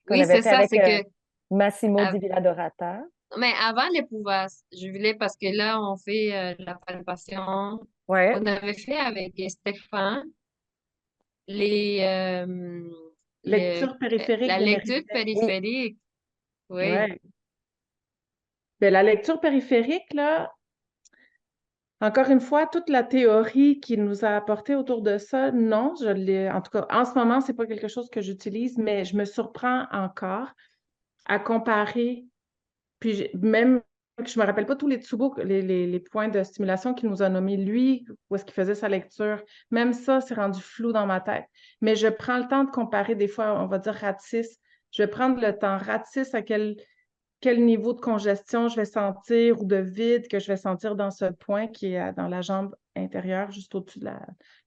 qu'on oui, avait c'est fait ça. avec C'est que Massimo av- Di Villadorata. mais avant les Pouvasses, je voulais, parce que là, on fait la palpation. Ouais. On avait fait avec Stéphane les, Lecture périphérique la des lecture méridiens. Oui. périphérique. Oui. Ouais. Ben, la lecture périphérique, là, encore une fois, toute la théorie qui nous a apporté autour de ça, non, je l'ai, en tout cas, en ce moment, c'est pas quelque chose que j'utilise, mais je me surprends encore à comparer, puis même que je me rappelle pas tous les tsubos, les points de stimulation qu'il nous a nommés, lui, où est-ce qu'il faisait sa lecture, même ça, c'est rendu flou dans ma tête. Mais je prends le temps de comparer, des fois, on va dire RAT6, je vais prendre le temps, RAT6, à quel niveau de congestion je vais sentir ou de vide que je vais sentir dans ce point qui est dans la jambe intérieure, juste au-dessus de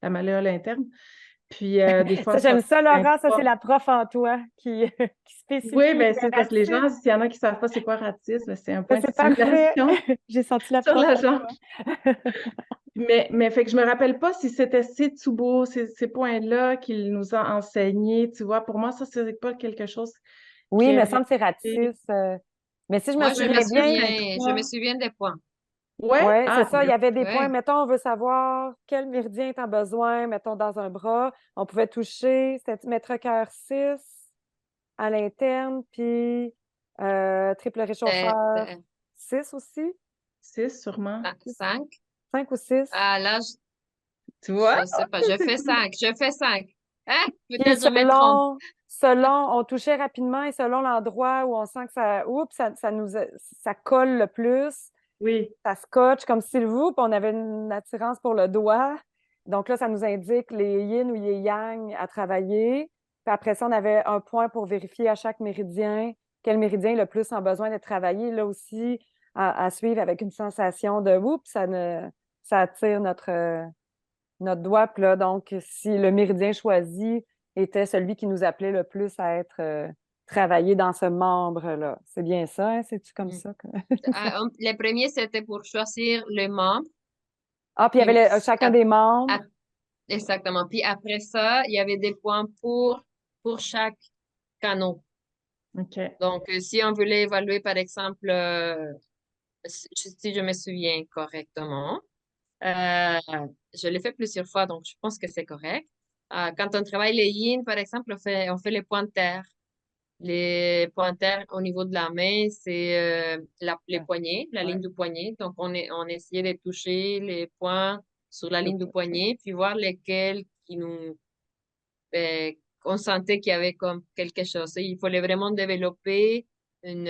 la malléole interne. Puis des fois, Ça, ça j'aime ça, Laura. Ça, c'est importe. la prof en toi qui Oui, spécifie les bien, c'est parce que les gens, impératifs. s'il y en a qui ne savent pas c'est quoi ratisme, ben, c'est un Ça, point de c'est parfait. stimulation J'ai senti la sur prof la en jambe. toi. Mais fait que je me rappelle pas si c'était ces Tsubo, ces points-là qu'il nous a enseignés, tu vois. Pour moi, ça, c'est pas quelque chose Oui, qui il est me semble que c'est resté. Ratis. Mais si je me Moi, souviens bien, je me souviens des points. Ouais? oui, c'est Ah, ça. Il y avait des points. Oui. Mettons, on veut savoir quel méridien tu as besoin, mettons, dans un bras. On pouvait toucher, c'était mètre cœur 6 à l'interne, puis triple réchauffeur C'était 6 aussi. 6 sûrement. 5. 5 ou 6. Ah, là, Tu vois? je sais pas. Je fais 5. Je fais 5. Ah, Puis peut-être je me trompe. on touchait rapidement et selon l'endroit où on sent que ça, oups, ça colle le plus, Oui, ça scotche comme s'il vous, puis on avait une attirance pour le doigt. Donc là, ça nous indique les yin ou les yang à travailler. Puis après ça, on avait un point pour vérifier à chaque méridien quel méridien est le plus en besoin de travailler. Là aussi, à suivre avec une sensation de vous, puis ça attire notre doigt. Puis là, donc, si le méridien choisi était celui qui nous appelait le plus à être travaillé dans ce membre-là. C'est bien ça, hein? C'est-tu comme Mm. ça? Le premier, c'était pour choisir le membre. Ah, puis il y Puis, avait chacun des membres. exactement. Puis après ça, il y avait des points pour chaque canot. OK. Donc, si on voulait évaluer, par exemple, si je me souviens correctement, euh, je l'ai fait plusieurs fois, donc je pense que c'est correct. Quand on travaille les yin, par exemple, on fait les pointeurs. Les pointeurs au niveau de la main, c'est les poignets, la ligne Ouais. du poignet. Donc, on essayait de toucher les points sur la ligne du poignet, puis voir lesquels qui nous, on sentait qu'il y avait comme quelque chose. Et il fallait vraiment développer une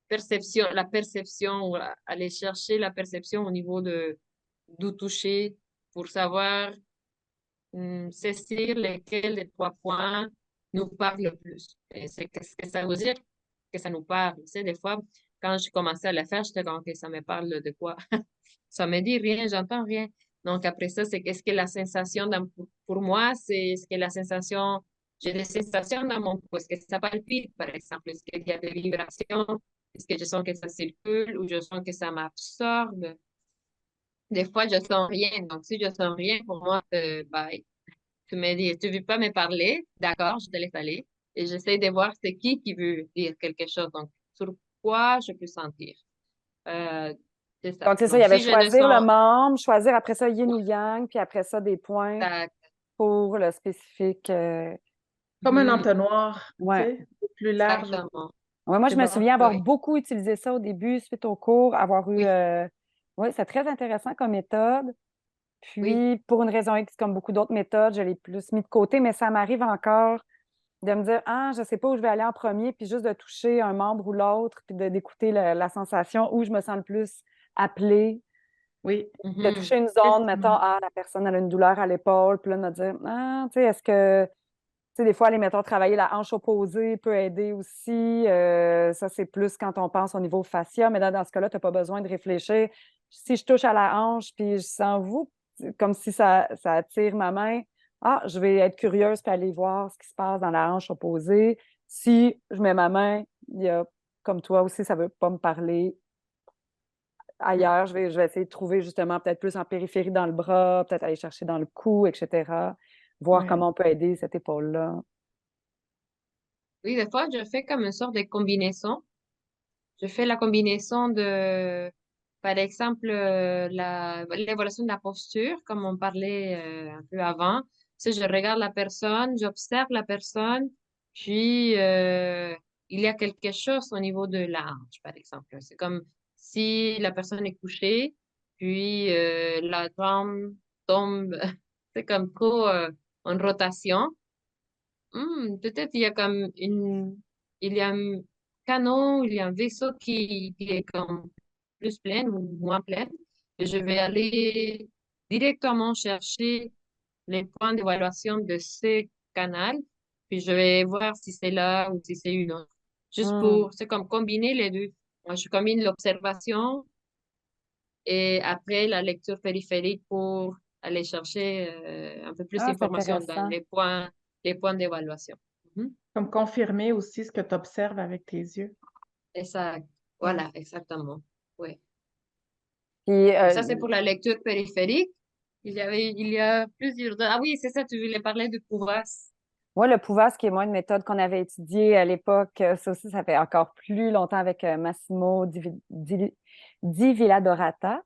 perception, la perception, ou aller chercher la perception au niveau du toucher pour savoir saisir lesquels des 3 points nous parlent le plus. Et c'est qu'est-ce que ça veut dire que ça nous parle. Tu sais, des fois, quand je commençais à le faire, j'étais comme, OK, ça me parle de quoi? Ça me dit rien, j'entends rien. Donc, après ça, c'est qu'est-ce que la sensation pour moi, c'est ce que la sensation, j'ai des sensations dans mon cou. Est-ce que ça palpite, par exemple? Est-ce qu'il y a des vibrations? Est-ce que je sens que ça circule ou je sens que ça m'absorbe? Des fois, je sens rien. Donc, si je sens rien, pour moi, bye. Tu me dis, tu veux pas me parler? D'accord, je te laisse aller. Et j'essaie de voir c'est qui veut dire quelque chose. Donc, sur quoi je peux sentir. Euh, c'est ça. Donc, c'est ça, il y Donc, avait si je le choisir le sens, membre, choisir après ça yin ou yang, puis après ça des points tac. pour le spécifique. Comme un Mhm, entonnoir, tu Ouais. sais, plus large. exactement. Ouais, moi, je C'est me bon. souviens avoir Oui, beaucoup utilisé ça au début, suite au cours, avoir eu. oui, Oui, c'est très intéressant comme méthode. oui. Puis, pour une raison X, comme beaucoup d'autres méthodes, je l'ai plus mis de côté, mais ça m'arrive encore de me dire, ah, je sais pas où je vais aller en premier, puis juste de toucher un membre ou l'autre, puis d'écouter la sensation où je me sens le plus appelée, Oui. de Mhm. toucher une Qu'est-ce zone, mettons, ah, la personne elle a une douleur à l'épaule, puis là, de me dire, ah, tu sais, est-ce que, tu sais, des fois, les mettons, travailler la hanche opposée peut aider aussi. Ça, c'est plus quand on pense au niveau fascia, mais dans ce cas-là, tu n'as pas besoin de réfléchir. Si je touche à la hanche, puis je sens vous, comme si ça attire ma main, ah, je vais être curieuse puis aller voir ce qui se passe dans la hanche opposée. Si je mets ma main, il y a, comme toi aussi, ça ne veut pas me parler ailleurs. Je vais essayer de trouver justement peut-être plus en périphérie dans le bras, peut-être aller chercher dans le cou, etc. Voir Ouais. comment on peut aider cette épaule-là. Oui, des fois, je fais comme une sorte de combinaison. Je fais la combinaison de, par exemple, l'évolution de la posture, comme on parlait un peu avant. Tu sais, je regarde la personne, j'observe la personne, puis il y a quelque chose au niveau de la hanche, par exemple. C'est comme si la personne est couchée, puis la jambe tombe, c'est comme trop en rotation. Peut-être il y a comme il y a un canot, il y a un vaisseau qui est comme plus plein ou moins plein. Et je vais aller directement chercher les points d'évaluation de ce canal, puis je vais voir si c'est là ou si c'est une autre. Juste Hmm. pour, c'est comme combiner les deux. Moi, je combine l'observation et après la lecture périphérique pour aller chercher un peu plus Ah, c'est d'informations dans intéressant. les points d'évaluation. Mhm. Comme confirmer aussi ce que tu observes avec tes yeux. Exact. Ouais. Voilà, exactement. Oui. Puis, Ça, c'est pour la lecture périphérique. Il y a plusieurs. Ah oui, c'est ça, tu voulais parler de Kouvas. moi, le Pouvas, qui est moi une méthode qu'on avait étudiée à l'époque, ça aussi, ça fait encore plus longtemps avec Massimo Di Villadorata.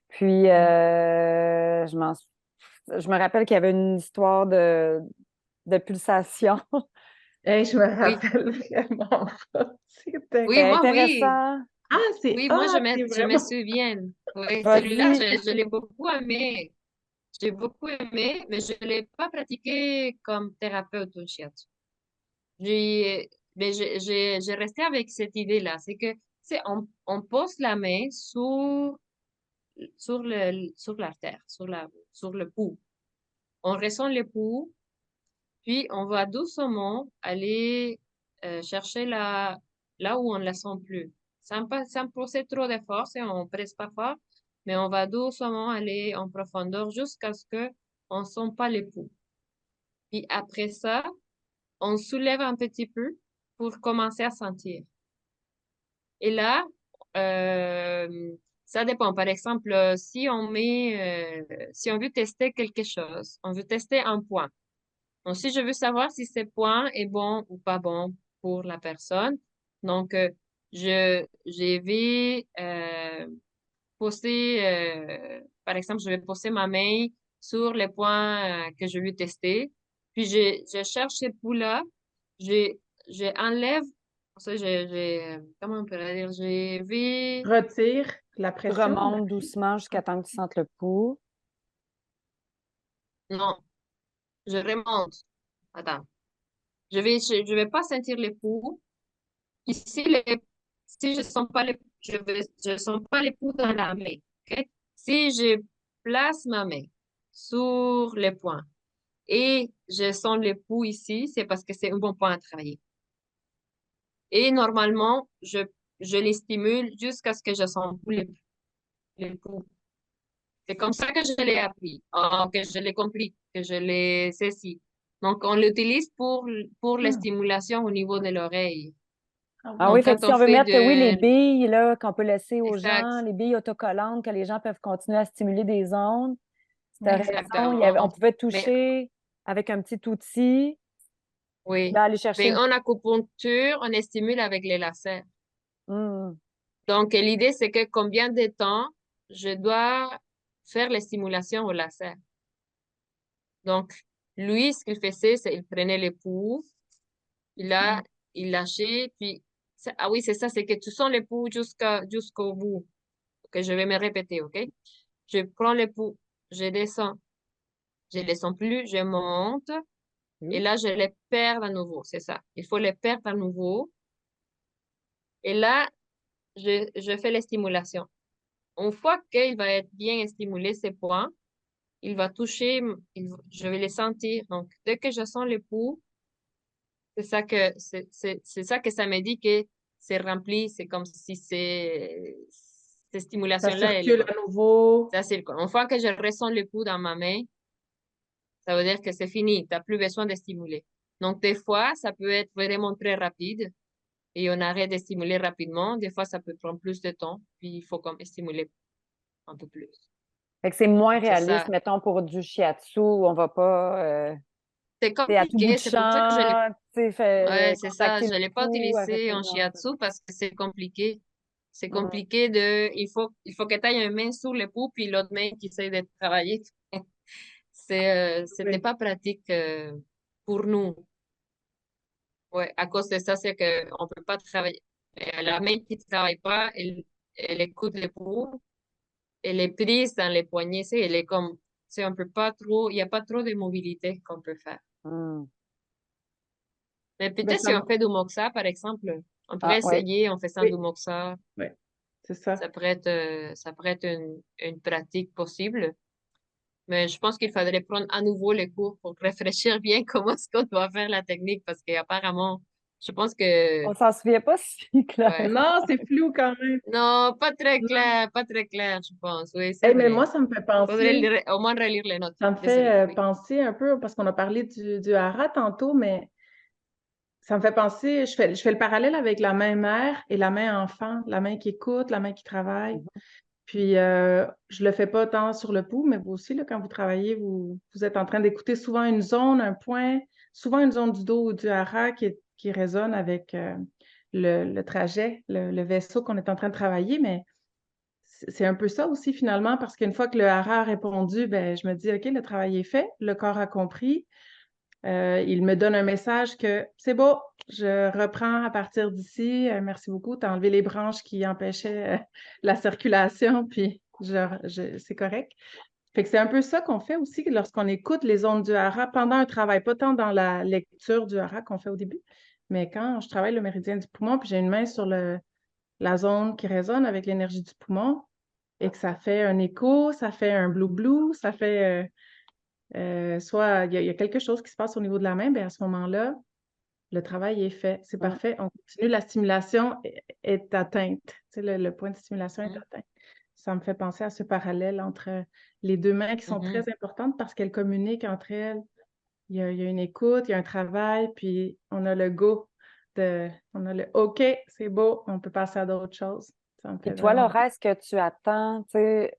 Puis, je me rappelle qu'il y avait une histoire de pulsation. Hey, je me Oui, rappelle vraiment pas. C'était oui, C'était moi, oui. intéressant. Oui, moi, c'est je me vraiment. souviens. Oui, celui-là, Vas-y. je l'ai beaucoup aimé. J'ai beaucoup aimé, mais je ne l'ai pas pratiqué comme thérapeute au shiatsu. J'ai, mais j'ai resté avec cette idée-là. C'est que sais, on pose la main sur l'artère, sur le pouls. On ressent le pouls, puis on va doucement aller chercher là où on ne la sent plus. Sans poser trop d'efforts, et on presse pas fort, mais on va doucement aller en profondeur jusqu'à ce que on sent pas les pouls. Puis après ça, on soulève un petit peu pour commencer à sentir. Et là, ça dépend. Par exemple, si on veut tester quelque chose, on veut tester un point. Donc, si je veux savoir si ce point est bon ou pas bon pour la personne, donc, je vais poser, par exemple, je vais poser ma main sur les points que je veux tester. Puis, je cherche ces pouls-là. Je, je enlève, ça, comment on pourrait dire, je vais, Retire la Tu pression. remontes doucement jusqu'à temps que tu sentes le pouls. non, je remonte. Attends. Je vais pas sentir les pouls. Ici, si je sens pas je sens pas les pouls dans la main. OK? Si je place ma main sur les points et je sens les pouls ici, c'est parce que c'est un bon point à travailler. Et normalement, je les stimule jusqu'à ce que je sens plus les pouls. C'est comme ça que je l'ai appris, que je l'ai compris, que je l'ai saisi. Donc, on l'utilise pour la Hmm. stimulation au niveau de l'oreille. Ah oui, Donc, fait quand que si on on veut fait mettre, oui, les de... billes là, qu'on peut laisser aux gens, Exact, les billes autocollantes, que les gens peuvent continuer à stimuler des zones. Tu as Oui. raison, on exactement. pouvait Mais toucher avec un petit outil, oui, là, aller chercher mais une... en acupuncture, on stimule avec les lasers. Hmm. Donc, l'idée, c'est que combien de temps je dois faire les stimulations au laser. Donc, lui, ce qu'il faisait, c'est qu'il prenait les pouls, il a, Hmm. il lâchait, puis, ah oui, c'est ça, c'est que tu sens les pouls jusqu'au bout. Ok, je vais me répéter, ok? Je prends les pouls, je descends, je les sens plus, je monte, et Oui. là, je les perds à nouveau, c'est ça. Il faut les perdre à nouveau. Et là, je fais les stimulations. Une fois qu'il va être bien stimulé, ces points, il va toucher, je vais les sentir. Donc, dès que je sens les pouls, c'est ça que ça me dit que c'est rempli. C'est comme si cette Ça stimulation-là, elle est circule bonne. à nouveau. Ça, c'est une fois que je ressens le pouls dans ma main, ça veut dire que c'est fini. Tu n'as plus besoin de stimuler. Donc, des fois, ça peut être vraiment très rapide et on arrête de stimuler rapidement. Des fois, ça peut prendre plus de temps, puis il faut comme stimuler un peu plus. Fait que c'est moins Donc, c'est réaliste, ça. mettons, pour du shiatsu, où on va pas, C'est tu sais, à tout bout de compliqué. C'est pour ça que champ, tu sais, ouais, c'est ça. contacter Je le l'ai pas pouls avec utilisé les en gens. shiatsu parce que c'est compliqué. C'est Hmm. compliqué il faut que tu aies une main sur le pouls puis l'autre main qui essaie de travailler. C'était Oui. pas pratique, pour nous. Ouais, à cause de ça, c'est que on peut pas travailler. La main qui travaille pas, elle écoute le pouls, elle est prise dans les poignets, elle est comme, on peut pas trop, il y a pas trop de mobilité qu'on peut faire. Hmm. Mais Ben, peut-être si on fait du moxa, par exemple, on pourrait Ah, oui. essayer en faisant oui, du moxa. oui, c'est ça. Ça pourrait être une pratique possible. Mais je pense qu'il faudrait prendre à nouveau les cours pour réfléchir bien comment est-ce qu'on doit faire la technique parce qu'apparemment, je pense que, On s'en souvient pas si clair. ouais. Non, c'est flou quand même. Non, Non. pas très clair, je pense. Oui, c'est Hey, mais vrai. moi, ça me fait Faudrait penser, au moins relire les notes. ça me Désolée, fait oui. penser un peu, parce qu'on a parlé du hara tantôt, mais ça me fait penser, je fais le parallèle avec la main mère et la main enfant, la main qui écoute, la main qui travaille. Mhm. Puis, je le fais pas tant sur le pouls, mais vous aussi, là, quand vous travaillez, vous êtes en train d'écouter souvent une zone, un point, souvent une zone du dos ou du hara qui résonne avec le trajet, le vaisseau qu'on est en train de travailler, mais c'est un peu ça aussi finalement, parce qu'une fois que le hara a répondu, ben, je me dis, OK, le travail est fait, le corps a compris. Il me donne un message que c'est beau, je reprends à partir d'ici. Merci beaucoup. Tu as enlevé les branches qui empêchaient la circulation, puis c'est correct. Fait que c'est un peu ça qu'on fait aussi lorsqu'on écoute les ondes du hara pendant un travail, pas tant dans la lecture du hara qu'on fait au début, mais quand je travaille le méridien du poumon, puis j'ai une main sur la zone qui résonne avec l'énergie du poumon et que ça fait un écho, ça fait un blue-blue, ça fait soit il y a quelque chose qui se passe au niveau de la main, bien à ce moment-là, le travail est fait. C'est Mm. parfait. On continue, la stimulation est atteinte. Tu sais, le point de stimulation est atteint. Ça me fait penser à ce parallèle entre les deux mains qui sont très importantes parce qu'elles communiquent entre elles. Il y a une écoute, il y a un travail, puis on a le go, on a le OK, c'est beau, on peut passer à d'autres choses. Ça me Puis fait toi, vraiment... Laura, est-ce que tu attends, tu sais,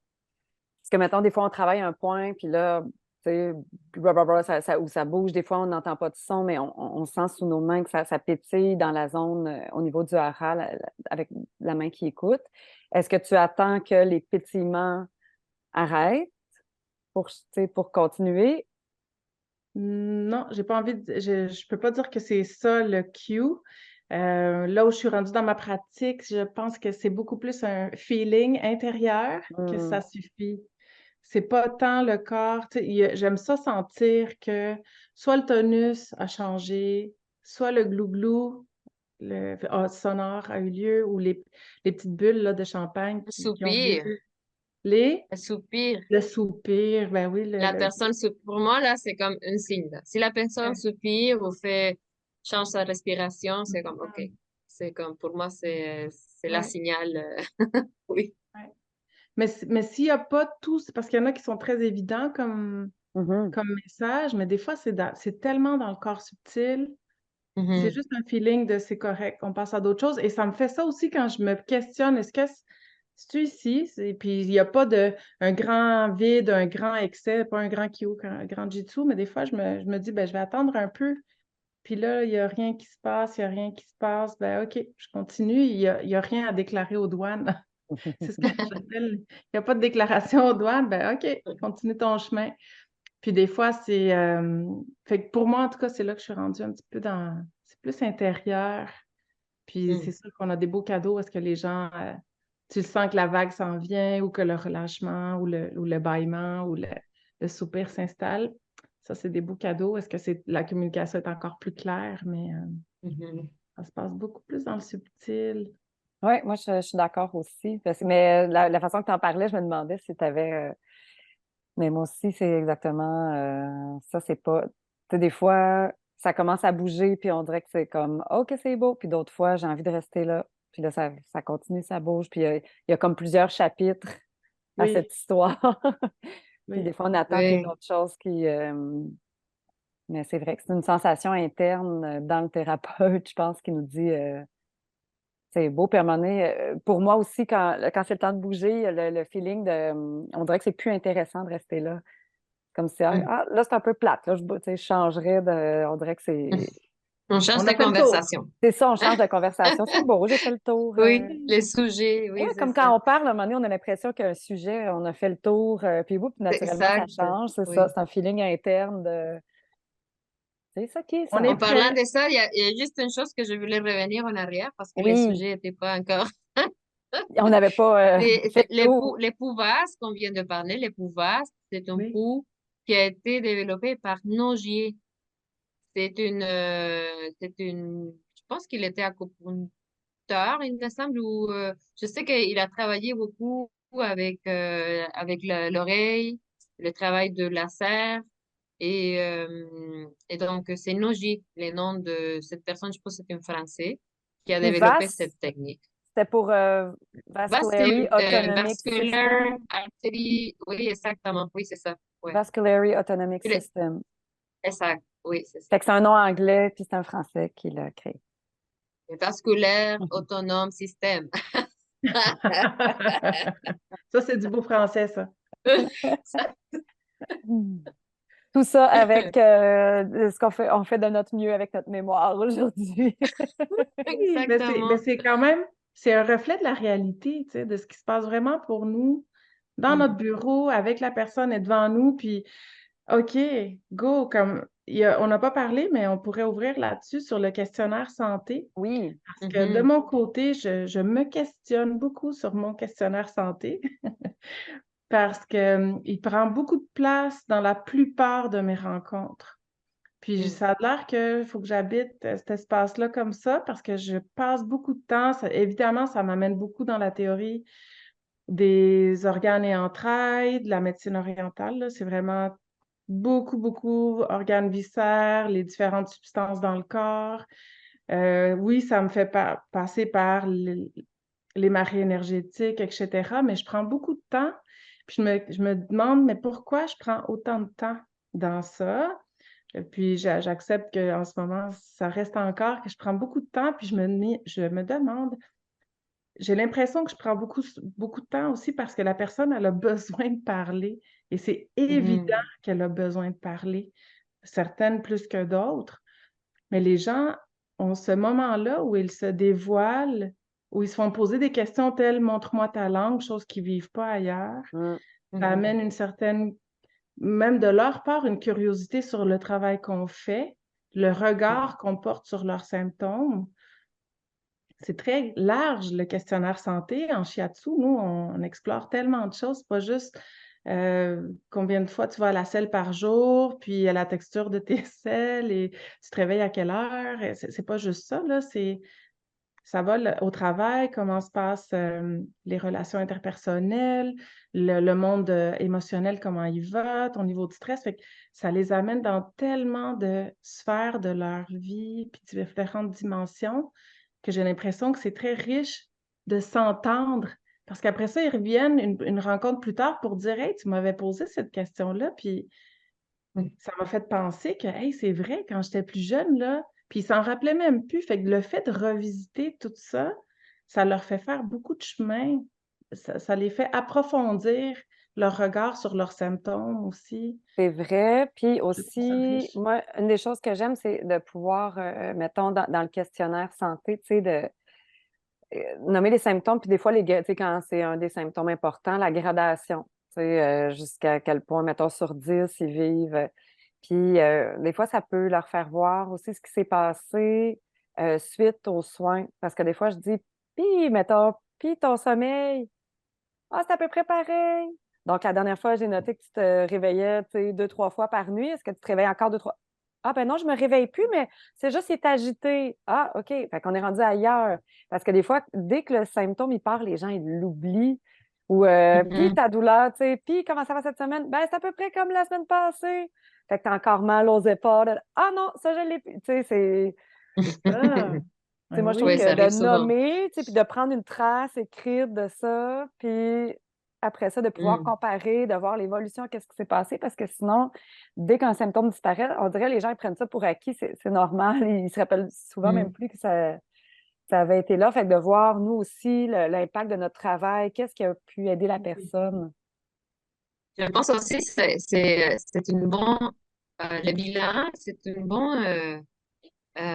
parce que mettons, des fois, on travaille un point, puis là, tu sais, blablabla, ou ça bouge, des fois, on n'entend pas de son, mais on sent sous nos mains que ça pétille dans la zone au niveau du hara, avec la main qui écoute. Est-ce que tu attends que les pétillements arrêtent pour, tu sais, pour continuer? Non, j'ai pas envie de... Je peux pas dire que c'est ça le cue. Là où je suis rendue dans ma pratique, je pense que c'est beaucoup plus un feeling intérieur que Hmm. ça suffit. C'est pas tant le corps. Tu sais, j'aime ça sentir que soit le tonus a changé, soit le glou-glou sonore a eu lieu, ou les petites bulles là, de champagne Un qui ont lieu. soupir, Les, un soupir. le soupir, ben oui, La personne, pour moi, là, c'est comme un signe, là. Si la personne soupire ou change sa respiration, c'est comme, OK. C'est comme, pour moi, c'est la ouais, signal. Oui. ouais. Mais s'il n'y a pas tout, c'est parce qu'il y en a qui sont très évidents Mhm. comme message, mais des fois, c'est tellement dans le corps subtil. C'est Mhm. juste un feeling de c'est correct, on passe à d'autres choses. Et ça me fait ça aussi quand je me questionne, est-ce que c'est-tu ici? Puis il n'y a pas un grand vide, un grand excès, pas un grand Kyo, un grand Jitsu, mais des fois, je me dis, ben, je vais attendre un peu. Puis là, il n'y a rien qui se passe, il n'y a rien qui se passe. Ben, OK, je continue. Il y a rien à déclarer aux douanes. C'est ce que j'appelle. Il n'y a pas de déclaration aux douanes. Ben, OK, continue ton chemin. Puis des fois, c'est... fait que pour moi, en tout cas, c'est là que je suis rendue un petit peu dans... C'est plus intérieur. Puis c'est Mhm. sûr qu'on a des beaux cadeaux. Est-ce que les gens... tu le sens que la vague s'en vient ou que le relâchement ou le bâillement ou le soupir s'installe. Ça, c'est des beaux cadeaux. Est-ce que la communication est encore plus claire? Mais Mhm. ça se passe beaucoup plus dans le subtil. Oui, moi, je suis d'accord aussi. Mais la façon que tu en parlais, je me demandais si tu avais. Mais moi aussi, c'est exactement ça, c'est pas. Tu sais, des fois, ça commence à bouger, puis on dirait que c'est comme OK, c'est beau. Puis d'autres fois, j'ai envie de rester là. Puis là, ça continue, ça bouge. Puis il y a comme plusieurs chapitres à Oui, cette histoire. Puis des oui. fois, on attend qu'il y ait Oui. d'autres choses qui. Mais c'est vrai que c'est une sensation interne dans le thérapeute, je pense, qui nous dit c'est beau. Puis à un moment donné, pour moi aussi, quand c'est le temps de bouger, le feeling de. On dirait que c'est plus intéressant de rester là. Comme si, Mhm. là, c'est un peu plate. Là, tu sais, je changerais de. On dirait que c'est. On change On de a fait le tour. conversation. C'est ça, on change de conversation. C'est beau, j'ai fait le tour. Oui, les sujets, Ouais, oui, c'est comme ça. quand on parle, à un moment donné, on a l'impression qu'un sujet, on a fait le tour, puis C'est naturellement, ça exact. change. C'est ça, Oui. c'est un feeling interne de. C'est ça qui est On ça. est En parlant prêt. de ça, il y a juste une chose que je voulais revenir en arrière parce que le Oui, sujet n'était pas encore. on n'avait pas fait le tour. Les pouvas qu'on vient de parler, les pouvas, c'est un Oui. pou qui a été développé par Nogier. Je pense qu'il était acupuncteur, il me semble, ou je sais qu'il a travaillé beaucoup avec l'oreille, le travail de laser, et donc c'est Nogier, le nom de cette personne, je pense que c'est un Français, qui a Puis développé cette technique. c'était pour Vascular Autonomic Vascular System. artery, oui, exactement, oui, c'est ça, ouais. Vascular Autonomic Puis System. exact, oui, c'est ça. Fait que c'est un nom anglais, puis c'est un français qui l'a créé. Le vasculaire autonome système. Ça, c'est du beau français, ça. Hmm. Tout ça avec ce qu'on fait, on fait de notre mieux avec notre mémoire aujourd'hui. Oui, mais c'est, mais Exactement. c'est quand même, c'est un reflet de la réalité, tu sais, de ce qui se passe vraiment pour nous, dans notre Mm. bureau, avec la personne est devant nous, puis OK, go, comme on n'a pas parlé, mais on pourrait ouvrir là-dessus sur le questionnaire santé, Oui. parce que de Mhm. mon côté, je me questionne beaucoup sur mon questionnaire santé, parce que il prend beaucoup de place dans la plupart de mes rencontres. Puis ça a l'air qu'il faut que j'habite cet espace-là comme ça parce que je passe beaucoup de temps. Évidemment, ça m'amène beaucoup dans la théorie des organes et entrailles, de la médecine orientale, là. C'est vraiment beaucoup, beaucoup organes viscères, les différentes substances dans le corps. Oui, ça me fait passer par les marées énergétiques, etc. Mais je prends beaucoup de temps. Puis je me demande, mais pourquoi je prends autant de temps dans ça? Et puis j'accepte qu'en ce moment, ça reste encore que je prends beaucoup de temps. Puis je me demande, j'ai l'impression que je prends beaucoup, beaucoup de temps aussi parce que la personne, elle a besoin de parler. Et c'est évident qu'elle a besoin de parler, certaines plus que d'autres. Mais les gens ont ce moment-là où ils se dévoilent, où ils se font poser des questions telles montre-moi ta langue, chose qu'ils ne vivent pas ailleurs. Ça amène une certaine, même de leur part, une curiosité sur le travail qu'on fait, le regard qu'on porte sur leurs symptômes. C'est très large, le questionnaire santé. En shiatsu, nous, on explore tellement de choses, pas juste combien de fois tu vas à la selle par jour, puis la texture de tes selles, et tu te réveilles à quelle heure. C'est pas juste ça, là, ça va au travail, comment se passent les relations interpersonnelles, le monde émotionnel, comment il va, ton niveau de stress. Fait que ça les amène dans tellement de sphères de leur vie, puis différentes dimensions, que j'ai l'impression que c'est très riche de s'entendre. Parce qu'après ça, ils reviennent une rencontre plus tard pour dire Hey, tu m'avais posé cette question-là, puis ça m'a fait penser que hey, c'est vrai, quand j'étais plus jeune, là, puis ils s'en rappelaient même plus. Fait que le fait de revisiter tout ça, ça leur fait faire beaucoup de chemin. Ça les fait approfondir leur regard sur leurs symptômes aussi. C'est vrai. Puis Je trouve ça aussi, riche. moi, une des choses que j'aime, c'est de pouvoir, mettons, dans le questionnaire santé, tu sais, de nommer les symptômes, puis des fois, tu sais, quand c'est un des symptômes importants, la gradation, tu sais, jusqu'à quel point, mettons, sur 10, ils vivent. Puis des fois, ça peut leur faire voir aussi ce qui s'est passé suite aux soins. Parce que des fois, je dis, puis, mettons, puis ton sommeil, ah, c'est à peu près pareil. Donc, la dernière fois, j'ai noté que tu te réveillais, tu sais, 2, 3 fois par nuit. Est-ce que tu te réveilles encore 2, 3? Ah, ben non, je me réveille plus, mais c'est juste qu'il est agité. Ah, OK. Fait qu'on est rendu ailleurs. Parce que des fois, dès que le symptôme, il part, les gens, ils l'oublient. Ou, puis ta douleur, tu sais, puis comment ça va cette semaine? Ben, c'est à peu près comme la semaine passée. Fait que t'as encore mal aux épaules. Ah non, ça, je l'ai plus. Tu sais, C'est ça. tu sais, Ben moi, je trouve Oui, oui. ça que arrive de souvent. nommer, tu sais, puis de prendre une trace écrite de ça, puis après ça, de pouvoir comparer, de voir l'évolution, qu'est-ce qui s'est passé, parce que sinon, dès qu'un symptôme disparaît, on dirait que les gens ils prennent ça pour acquis, c'est normal, ils se rappellent souvent même plus que ça avait été là. Fait que de voir, nous aussi, l'impact de notre travail, qu'est-ce qui a pu aider la personne. Je pense aussi que c'est une bonne, le bilan, c'est une bonne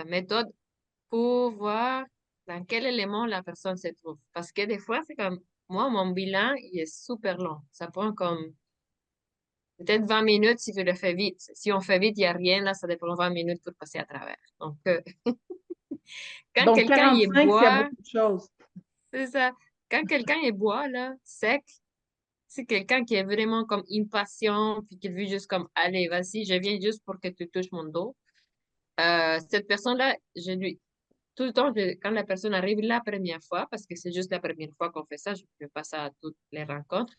méthode pour voir dans quel élément la personne se trouve. Parce que des fois, c'est comme, moi, mon bilan, il est super long. Ça prend comme peut-être 20 minutes si tu le fais vite. Si on fait vite, il n'y a rien, là, ça dépend 20 minutes pour passer à travers. Donc, quand Donc, quelqu'un y 45, s'il y a boit, beaucoup de choses. c'est ça. Quand quelqu'un y boit, là, sec, c'est quelqu'un qui est vraiment comme impatient, puis qui veut juste comme, allez, vas-y, je viens juste pour que tu touches mon dos. Cette personne-là, tout le temps, quand la personne arrive la première fois, parce que c'est juste la première fois qu'on fait ça, je ne fais pas ça à toutes les rencontres,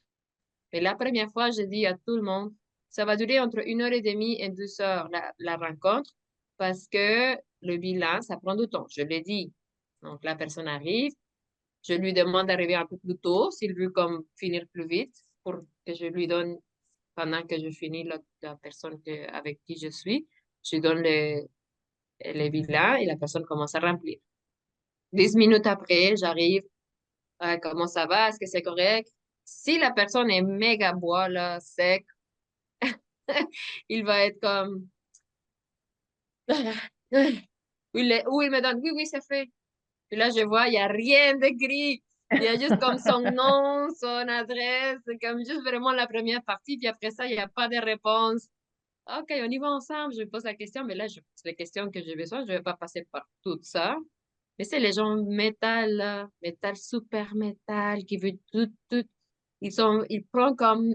mais la première fois, je dis à tout le monde, ça va durer entre 1 heure et demie et 2 heures, la rencontre, parce que le bilan, ça prend du temps. Je l'ai dit. Donc, la personne arrive, je lui demande d'arriver un peu plus tôt, s'il veut comme finir plus vite, pour que je lui donne, pendant que je finis la personne avec qui je suis, je lui donne le bilan et la personne commence à remplir. 10 minutes après, j'arrive. Comment ça va? Est-ce que c'est correct? Si la personne est méga bois, là, sec, il va être comme. Ou il me donne, oui, oui, c'est fait. Puis là, je vois, il n'y a rien d'écrit. Il y a juste comme son nom, son adresse, c'est comme juste vraiment la première partie. Puis après ça, il n'y a pas de réponse. OK, on y va ensemble. Je pose la question, mais là, je pose les questions que j'ai besoin. Je ne vais pas passer par tout ça. Mais c'est les gens métal, là, métal, super métal, qui veut tout. Ils prennent comme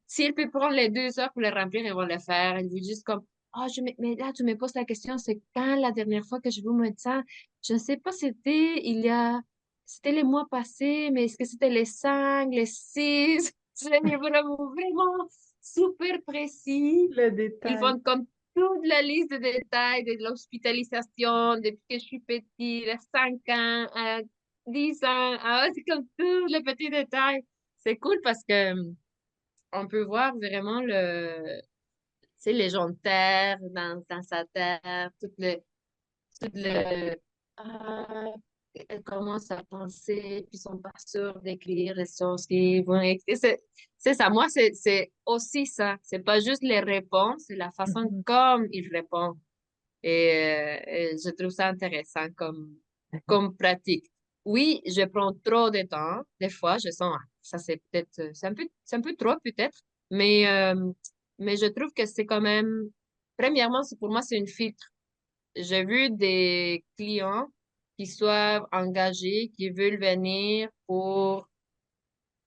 s'il peut prendre les 2 heures pour les remplir, ils vont le faire. Ils disent juste comme, mais là, tu me poses la question, c'est quand la dernière fois que je vous mettre ça? Je ne sais pas, c'était les mois passés, mais est-ce que c'était les 5, les 6? C'est vraiment super précis. Le Ils détail. font comme toute la liste de détails de l'hospitalisation depuis que je suis petit, à 5 ans, à 10 ans. Ah, c'est comme tous les petits détails. C'est cool parce que on peut voir vraiment tu sais, les gens de terre dans sa terre, tout le, ah, elle commence à penser, puis ils sont pas sûrs d'écrire les choses qu'ils vont écrire. C'est ça. Moi, c'est aussi ça. C'est pas juste les réponses, c'est la façon Mhm. comme ils répondent. Et je trouve ça intéressant comme pratique. Oui, je prends trop de temps. Des fois, je sens, ça c'est peut-être, c'est un peu trop peut-être, mais je trouve que c'est quand même, premièrement, pour moi, c'est une filtre. J'ai vu des clients qui soient engagés, qui veulent venir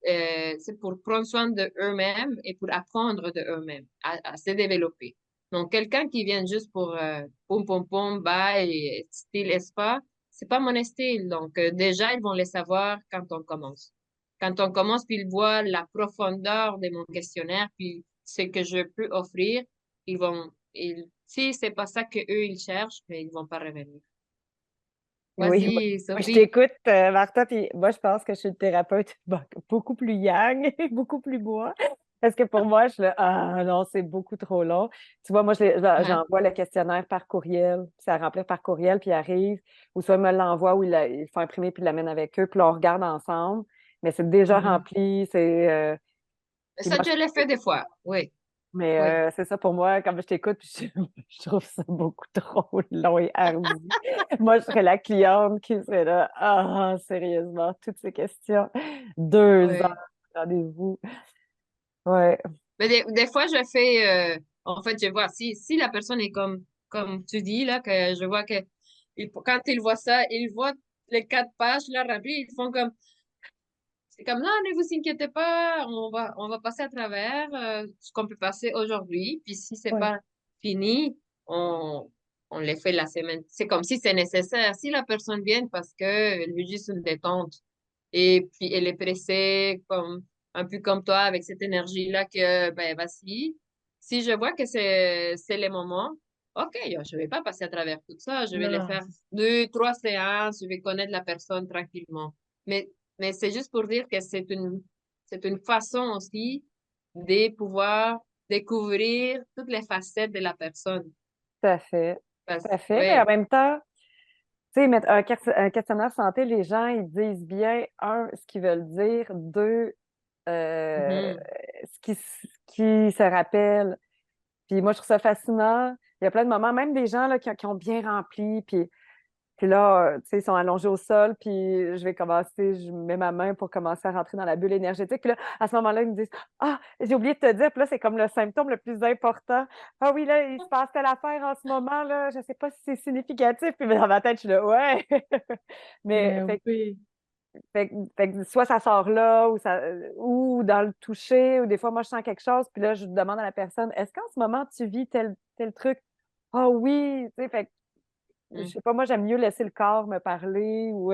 c'est pour prendre soin de eux-mêmes et pour apprendre de eux-mêmes, à se développer. Donc, quelqu'un qui vient juste pour pom pom pom, bye, et style spa, c'est pas mon style. Donc, déjà, ils vont le savoir quand on commence. Quand on commence, puis ils voient la profondeur de mon questionnaire, puis ce que je peux offrir, si c'est pas ça que eux ils cherchent, mais ils vont pas revenir. Oui, moi, Vas-y, moi, je Sophie. t'écoute, Martha, puis moi, je pense que je suis une thérapeute beaucoup plus yang, beaucoup plus bois. Parce que pour moi, je suis là, ah non, c'est beaucoup trop long. Tu vois, moi, Hein? j'envoie le questionnaire par courriel, puis ça remplit par courriel, puis il arrive, ou soit ils me l'envoient, ou ils le font imprimer, puis ils l'amènent avec eux, puis là, on regarde ensemble. Mais c'est déjà Mhm. rempli, puis Ça, moi, je l'ai fait des fois. Oui, mais oui. c'est ça pour moi, quand je t'écoute, puis je trouve ça beaucoup trop long et hardi. Moi, je serais la cliente qui serait là, ah, sérieusement, toutes ces questions. 2 heures, Oui. rendez-vous. Ouais, Mais des fois, je fais, en fait, je vois, si la personne est comme tu dis, là, que je vois que quand ils voient ça, ils voient les 4 pages, là, remplies, ils font comme, c'est comme, non, ne vous inquiétez pas, on va passer à travers ce qu'on peut passer aujourd'hui. Puis si c'est ouais, pas fini, on les fait la semaine. C'est comme si c'est nécessaire. Si la personne vient parce que elle veut juste une détente et puis elle est pressée, un peu comme toi, avec cette énergie-là que, ben, vas-y. Si je vois que c'est le moment, OK, je vais pas passer à travers tout ça. Je vais Non, le non, faire 2, 3 séances. Je vais connaître la personne tranquillement. Mais mais c'est juste pour dire que c'est une façon aussi de pouvoir découvrir toutes les facettes de la personne. tout à fait. Tout à fait, mais en Ouais. même temps, tu sais, mettre un questionnaire santé, les gens, ils disent bien, un, ce qu'ils veulent dire, deux, euh, Mhm. ce qui se rappellent. Puis moi, je trouve ça fascinant. Il y a plein de moments, même des gens là, qui ont bien rempli, puis là, tu sais, ils sont allongés au sol, puis je vais commencer, je mets ma main pour commencer à rentrer dans la bulle énergétique. Puis là, à ce moment-là, ils me disent, ah, j'ai oublié de te dire, puis là, c'est comme le symptôme le plus important. Ah oui, là, il se passe telle affaire en ce moment, là, je sais pas si c'est significatif. Puis dans ma tête, je suis là, ouais. Mais mais oui. fait que soit ça sort là, ou dans le toucher, ou des fois, moi, je sens quelque chose, puis là, je demande à la personne, est-ce qu'en ce moment, tu vis tel truc? Ah oui, tu sais, fait que je Mhm. sais pas, moi, j'aime mieux laisser le corps me parler ou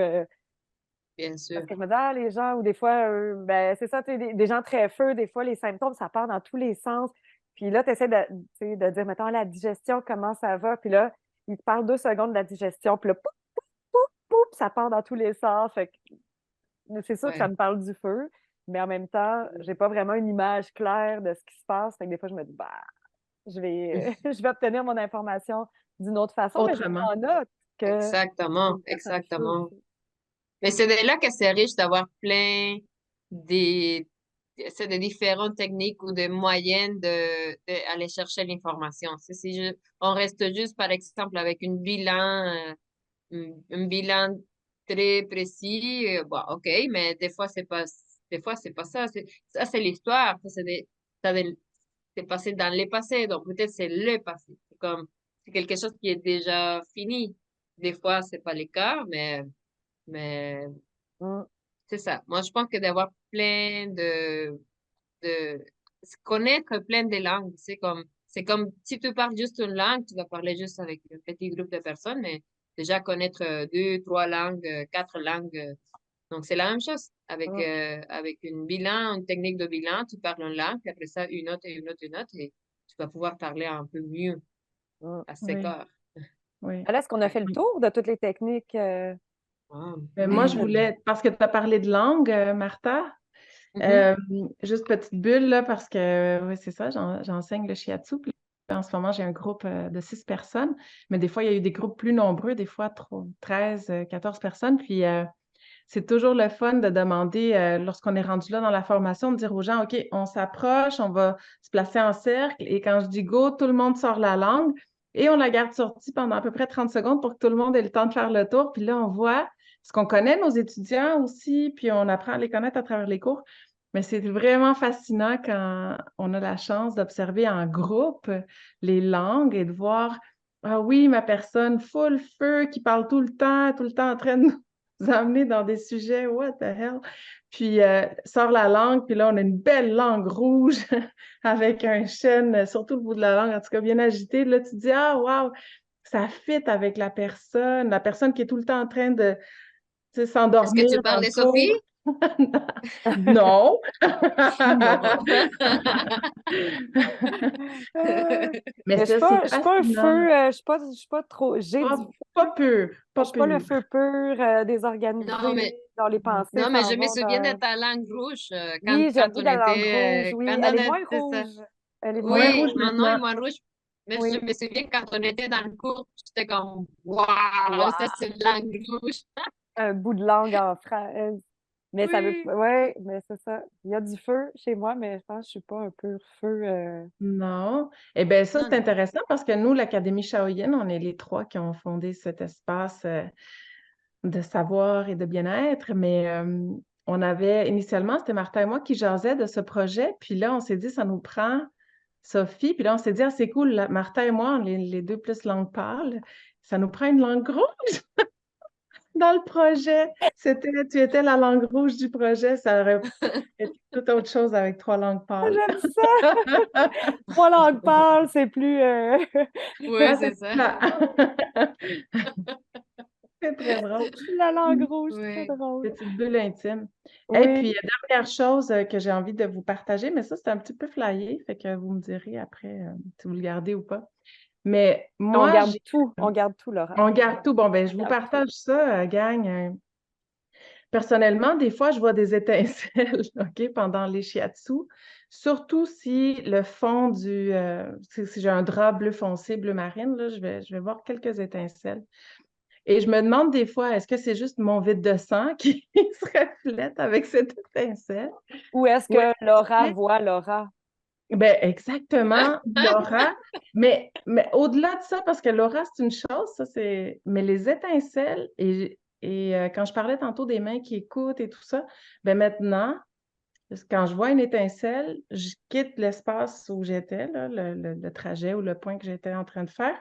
Bien parce sûr. que je me dis, ah, les gens, ou des fois, ben, c'est ça, tu sais, des gens très feux, des fois, les symptômes, ça part dans tous les sens. Puis là, tu essaies tu sais, de dire, mettons, la digestion, comment ça va? Puis là, ils te parlent 2 secondes de la digestion, puis là, pouf, pouf, ça part dans tous les sens. Fait que c'est sûr que ça Ouais. me parle du feu, mais en même temps, j'ai pas vraiment une image claire de ce qui se passe. Fait que des fois, je me dis, bah, je vais, je vais obtenir mon information d'une autre façon, mais je Autrement. prends note que c'est Exactement, une personne feu exactement. aussi. Mais c'est de là que c'est riche d'avoir plein des, c'est de différentes techniques ou de moyens aller chercher l'information. On reste juste, par exemple, avec un bilan très précis, bon, OK, mais des fois, c'est pas ça. Ça, c'est l'histoire. C'est passé dans le passé. Donc, peut-être c'est le passé. C'est quelque chose qui est déjà fini. Des fois, c'est pas le cas, mais Mm. c'est ça. Moi, je pense que d'avoir plein de connaître plein de langues. C'est comme si tu parles juste une langue, tu vas parler juste avec un petit groupe de personnes, mais déjà connaître deux, trois langues, quatre langues. Donc, c'est la même chose. Mm, Avec une technique de bilan, tu parles une langue, puis après ça, une autre et une autre et une autre, et tu vas pouvoir parler un peu mieux mm. à ces Oui, corps. oui. Alors, est-ce qu'on a fait le tour de toutes les techniques? Ah. Moi, je voulais, parce que tu as parlé de langue, Martha, Mhm. euh, juste petite bulle, là, parce que, oui, c'est ça, j'enseigne le shiatsu. Puis en ce moment, j'ai un groupe de 6 personnes, mais des fois, il y a eu des groupes plus nombreux, des fois 13, 14 personnes. Puis c'est toujours le fun de demander, lorsqu'on est rendu là dans la formation, de dire aux gens, OK, on s'approche, on va se placer en cercle, et quand je dis go, tout le monde sort la langue, et on la garde sortie pendant à peu près 30 secondes pour que tout le monde ait le temps de faire le tour. Puis là, on voit ce qu'on connaît, nos étudiants aussi, puis on apprend à les connaître à travers les cours. Mais c'est vraiment fascinant quand on a la chance d'observer en groupe les langues et de voir, ah oui, ma personne full feu qui parle tout le temps en train de nous amener dans des sujets, what the hell? Puis sort la langue, puis là, on a une belle langue rouge avec un chêne sur tout le bout de la langue, en tout cas bien agité. Là, tu te dis, ah, wow, ça fit avec la personne qui est tout le temps en train de Est-ce que tu s'endormir dans parles le de cours. Sophie? Non. Non. Mais Mais ça, c'est je suis pas un fascinant. feu, je suis pas trop, j'ai du Pas pur, je pas suis pas le pur. feu pur, Non, désorganisé, dont les pensées non, mais je s'en me vont souviens de dans... ta langue rouge Oui, quand j'avoue, on dans la langue rouge, était, oui. quand Elle on est moins était ça. rouge. Elle est moins Moins Oui, rouge rouge. maintenant il est maintenant. moins rouge. Mais je Oui. me souviens quand on était dans le cours, j'étais comme, waouh, ça Wow! c'est une langue rouge. Un bout de langue en phrase. Mais ça veut Oui. ouais, mais c'est ça. Il y a du feu chez moi, mais je pense que je suis pas un pur feu. Non. Eh bien, ça, Non, c'est non. intéressant parce que nous, l'Académie Shaoyin, on est les trois qui ont fondé cet espace de savoir et de bien-être. Mais on avait, initialement, c'était Martha et moi qui jasaient de ce projet. Puis là, on s'est dit, ça nous prend Sophie. Puis là, on s'est dit, ah, c'est cool, Martha et moi, les deux plus langue parle. Ça nous prend une langue rouge dans le projet. Tu étais la langue rouge du projet. Ça aurait été toute autre chose avec 3 langues pâles. J'aime ça! Trois langues parlent, c'est plus... Oui, Ah, c'est c'est ça. plat. C'est très drôle. La langue rouge, très Oui. drôle. Petite bulle intime. Et Oui. puis, dernière chose que j'ai envie de vous partager, mais ça, c'est un petit peu flyé, fait que vous me direz après si vous le gardez ou pas. Mais moi, On garde tout, Laura. on garde tout. Bon, ben, On je vous garde tout. partage ça, gang. Personnellement, des fois, je vois des étincelles, OK, pendant les shiatsu, surtout si le fond si j'ai un drap bleu foncé, bleu marine, là, je vais voir quelques étincelles. Et je me demande des fois, est-ce que c'est juste mon vide de sang qui se reflète avec cette étincelle? Ou est-ce Ou que est-ce Laura que voit Laura? ben, exactement, Laura. Mais au-delà de ça, parce que Laura, c'est une chose, ça, c'est. Mais les étincelles, et quand je parlais tantôt des mains qui écoutent et tout ça, ben maintenant, quand je vois une étincelle, je quitte l'espace où j'étais, là, le trajet ou le point que j'étais en train de faire,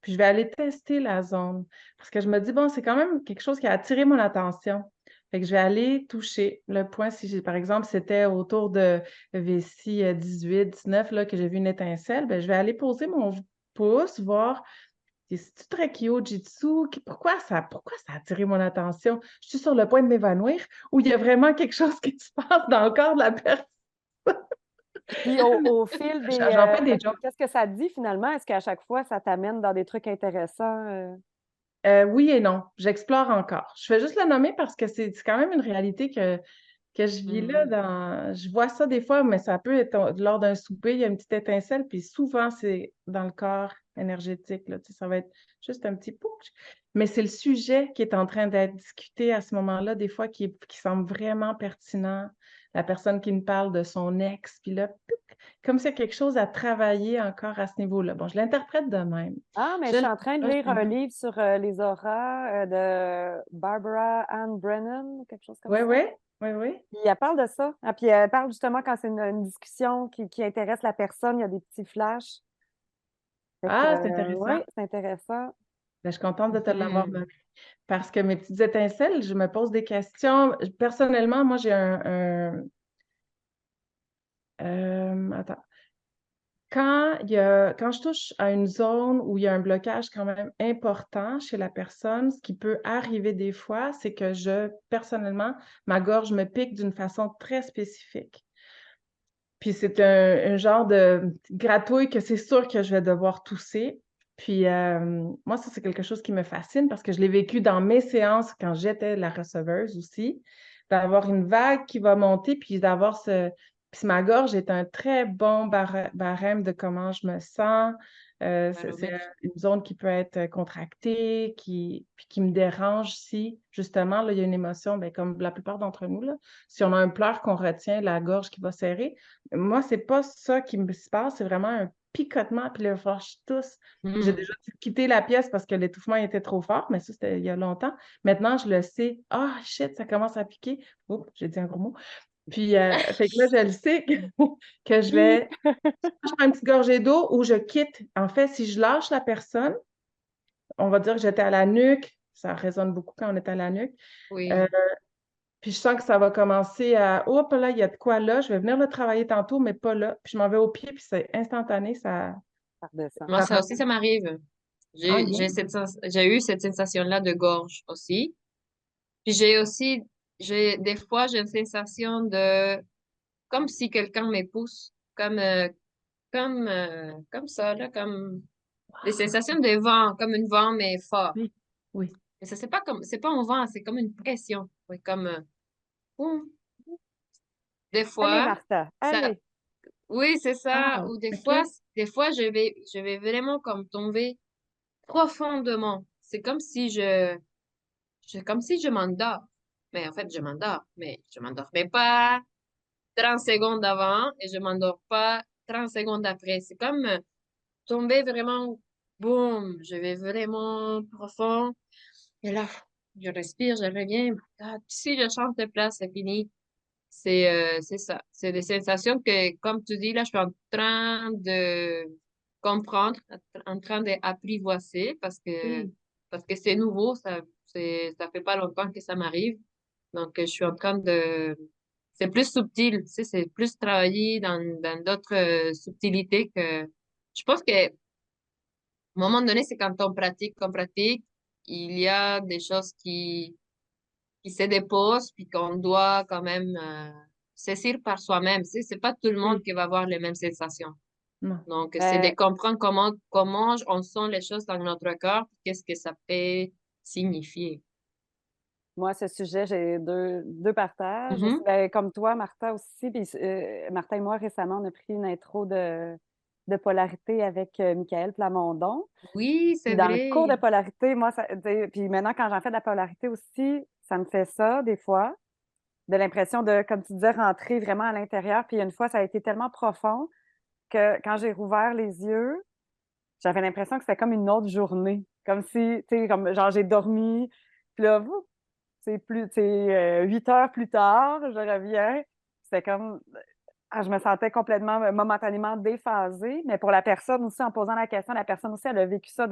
puis je vais aller tester la zone. Parce que je me dis, bon, c'est quand même quelque chose qui a attiré mon attention. Fait que je vais aller toucher le point. Si par exemple, c'était autour de Vessie 18, 19, là, que j'ai vu une étincelle, ben, je vais aller poser mon pouce, voir c'est-tu très Jitsu? Pourquoi ça a attiré mon attention? Je suis sur le point de m'évanouir ou il y a vraiment quelque chose qui se passe dans le corps de la personne? Puis au fil des... J'en fais des jokes. qu'est-ce que ça te dit finalement? Est-ce qu'à chaque fois, ça t'amène dans des trucs intéressants? Oui et non, j'explore encore. Je fais juste le nommer parce que c'est quand même une réalité que je vis là. Mhm. Je vois ça des fois, mais ça peut être lors d'un souper, il y a une petite étincelle, puis souvent c'est dans le corps énergétique. Là, tu sais, ça va être juste un petit pouch. Mais c'est le sujet qui est en train d'être discuté à ce moment-là, des fois qui semble vraiment pertinent. La personne qui me parle de son ex, puis là, pouc, comme s'il y a quelque chose à travailler encore à ce niveau-là. Bon, je l'interprète de même. Ah, mais je Je suis le en train de sais lire pas, un livre sur les auras de Barbara Ann Brennan, quelque chose comme oui, ça. oui, oui, oui. Puis elle parle de ça. Ah, puis elle parle justement quand c'est une discussion qui intéresse la personne, il y a des petits flashs. Fait que, Ah, c'est intéressant. oui, c'est intéressant. Ben, je suis contente de te l'avoir Mhm. nommé. Parce que mes petites étincelles, je me pose des questions. Personnellement, moi, j'ai Attends. Quand je touche à une zone où il y a un blocage quand même important chez la personne, ce qui peut arriver des fois, c'est que personnellement, ma gorge me pique d'une façon très spécifique. Puis c'est un genre de gratouille que c'est sûr que je vais devoir tousser. Puis moi, ça, c'est quelque chose qui me fascine parce que je l'ai vécu dans mes séances quand j'étais la receveuse aussi, d'avoir une vague qui va monter, puis d'avoir ce... Puis ma gorge est un très bon barème de comment je me sens. C'est Baromètre. une zone qui peut être contractée, puis qui me dérange si, justement, là, il y a une émotion, bien, comme la plupart d'entre nous, là, si on a un pleur qu'on retient, la gorge qui va serrer. Moi, c'est pas ça qui me se passe, c'est vraiment un picotement, puis là, je tousse. J'ai Hmm. déjà dû quitter la pièce parce que l'étouffement était trop fort, mais ça, c'était il y a longtemps. Maintenant, je le sais. Ah, shit, ça commence à piquer. Oups, j'ai dit un gros mot. Puis, fait que là, je le sais que je prends une petite gorgée d'eau ou je quitte. En fait, si je lâche la personne, on va dire que j'étais à la nuque, ça résonne beaucoup quand on est à la nuque. Euh, Oui. puis je sens que ça va commencer à, hop là, il y a de quoi là, je vais venir le travailler tantôt, mais pas là. Puis je m'en vais au pied, puis c'est instantané, Ça redescend. Moi, ça ça rend- aussi, ça m'arrive. Ah, J'ai eu cette sensation-là de gorge aussi. Puis des fois, j'ai une sensation de, comme si quelqu'un me pousse, comme ça, là, comme des sensations de vent, comme un vent, mais fort. oui, oui. Mais ça, c'est pas un vent, c'est comme une pression. Oui, comme, boum. Des Allez, fois, Martha, ça, allez. oui, c'est ça. Ah, Ou OK. des fois, je vais vraiment comme tomber profondément. C'est comme si comme si je m'endors. Mais en fait, je m'endors. Mais je m'endors. Mais pas 30 secondes avant et je m'endors pas 30 secondes après. C'est comme tomber vraiment, boum, je vais vraiment profond. Et là, je respire, je reviens. Ah, si je change de place, c'est fini. C'est ça. C'est des sensations que, comme tu dis, là, je suis en train de comprendre, en train d'apprivoiser Oui. parce que c'est nouveau, ça fait pas longtemps que ça m'arrive. Donc, je suis en train de, c'est plus subtil, tu sais, c'est plus travaillé dans d'autres subtilités que, je pense que, à un moment donné, c'est quand on pratique, il y a des choses qui se déposent, puis qu'on doit quand même saisir par soi-même. C'est pas tout le monde Oui. qui va avoir les mêmes sensations. Non. Donc, c'est de Euh, comprendre comment on sent les choses dans notre corps, puis qu'est-ce que ça peut signifier. Moi, à ce sujet, j'ai deux partages. Aussi, Mhm. ben, comme toi, Martha aussi. Puis, Martha et moi, récemment, on a pris une intro de polarité avec Michael Plamondon. Oui, Puis c'est dans le cours vrai. de polarité, moi, puis maintenant, quand j'en fais de la polarité aussi, ça me fait ça des fois, de l'impression de, comme tu disais, rentrer vraiment à l'intérieur. Puis une fois, ça a été tellement profond que quand j'ai rouvert les yeux, j'avais l'impression que c'était comme une autre journée. Comme si, tu sais, comme genre j'ai dormi, puis là, c'est 8 heures plus tard, je reviens. C'était comme, je me sentais complètement, momentanément déphasée. Mais pour la personne aussi, en posant la question, la personne aussi, elle a vécu ça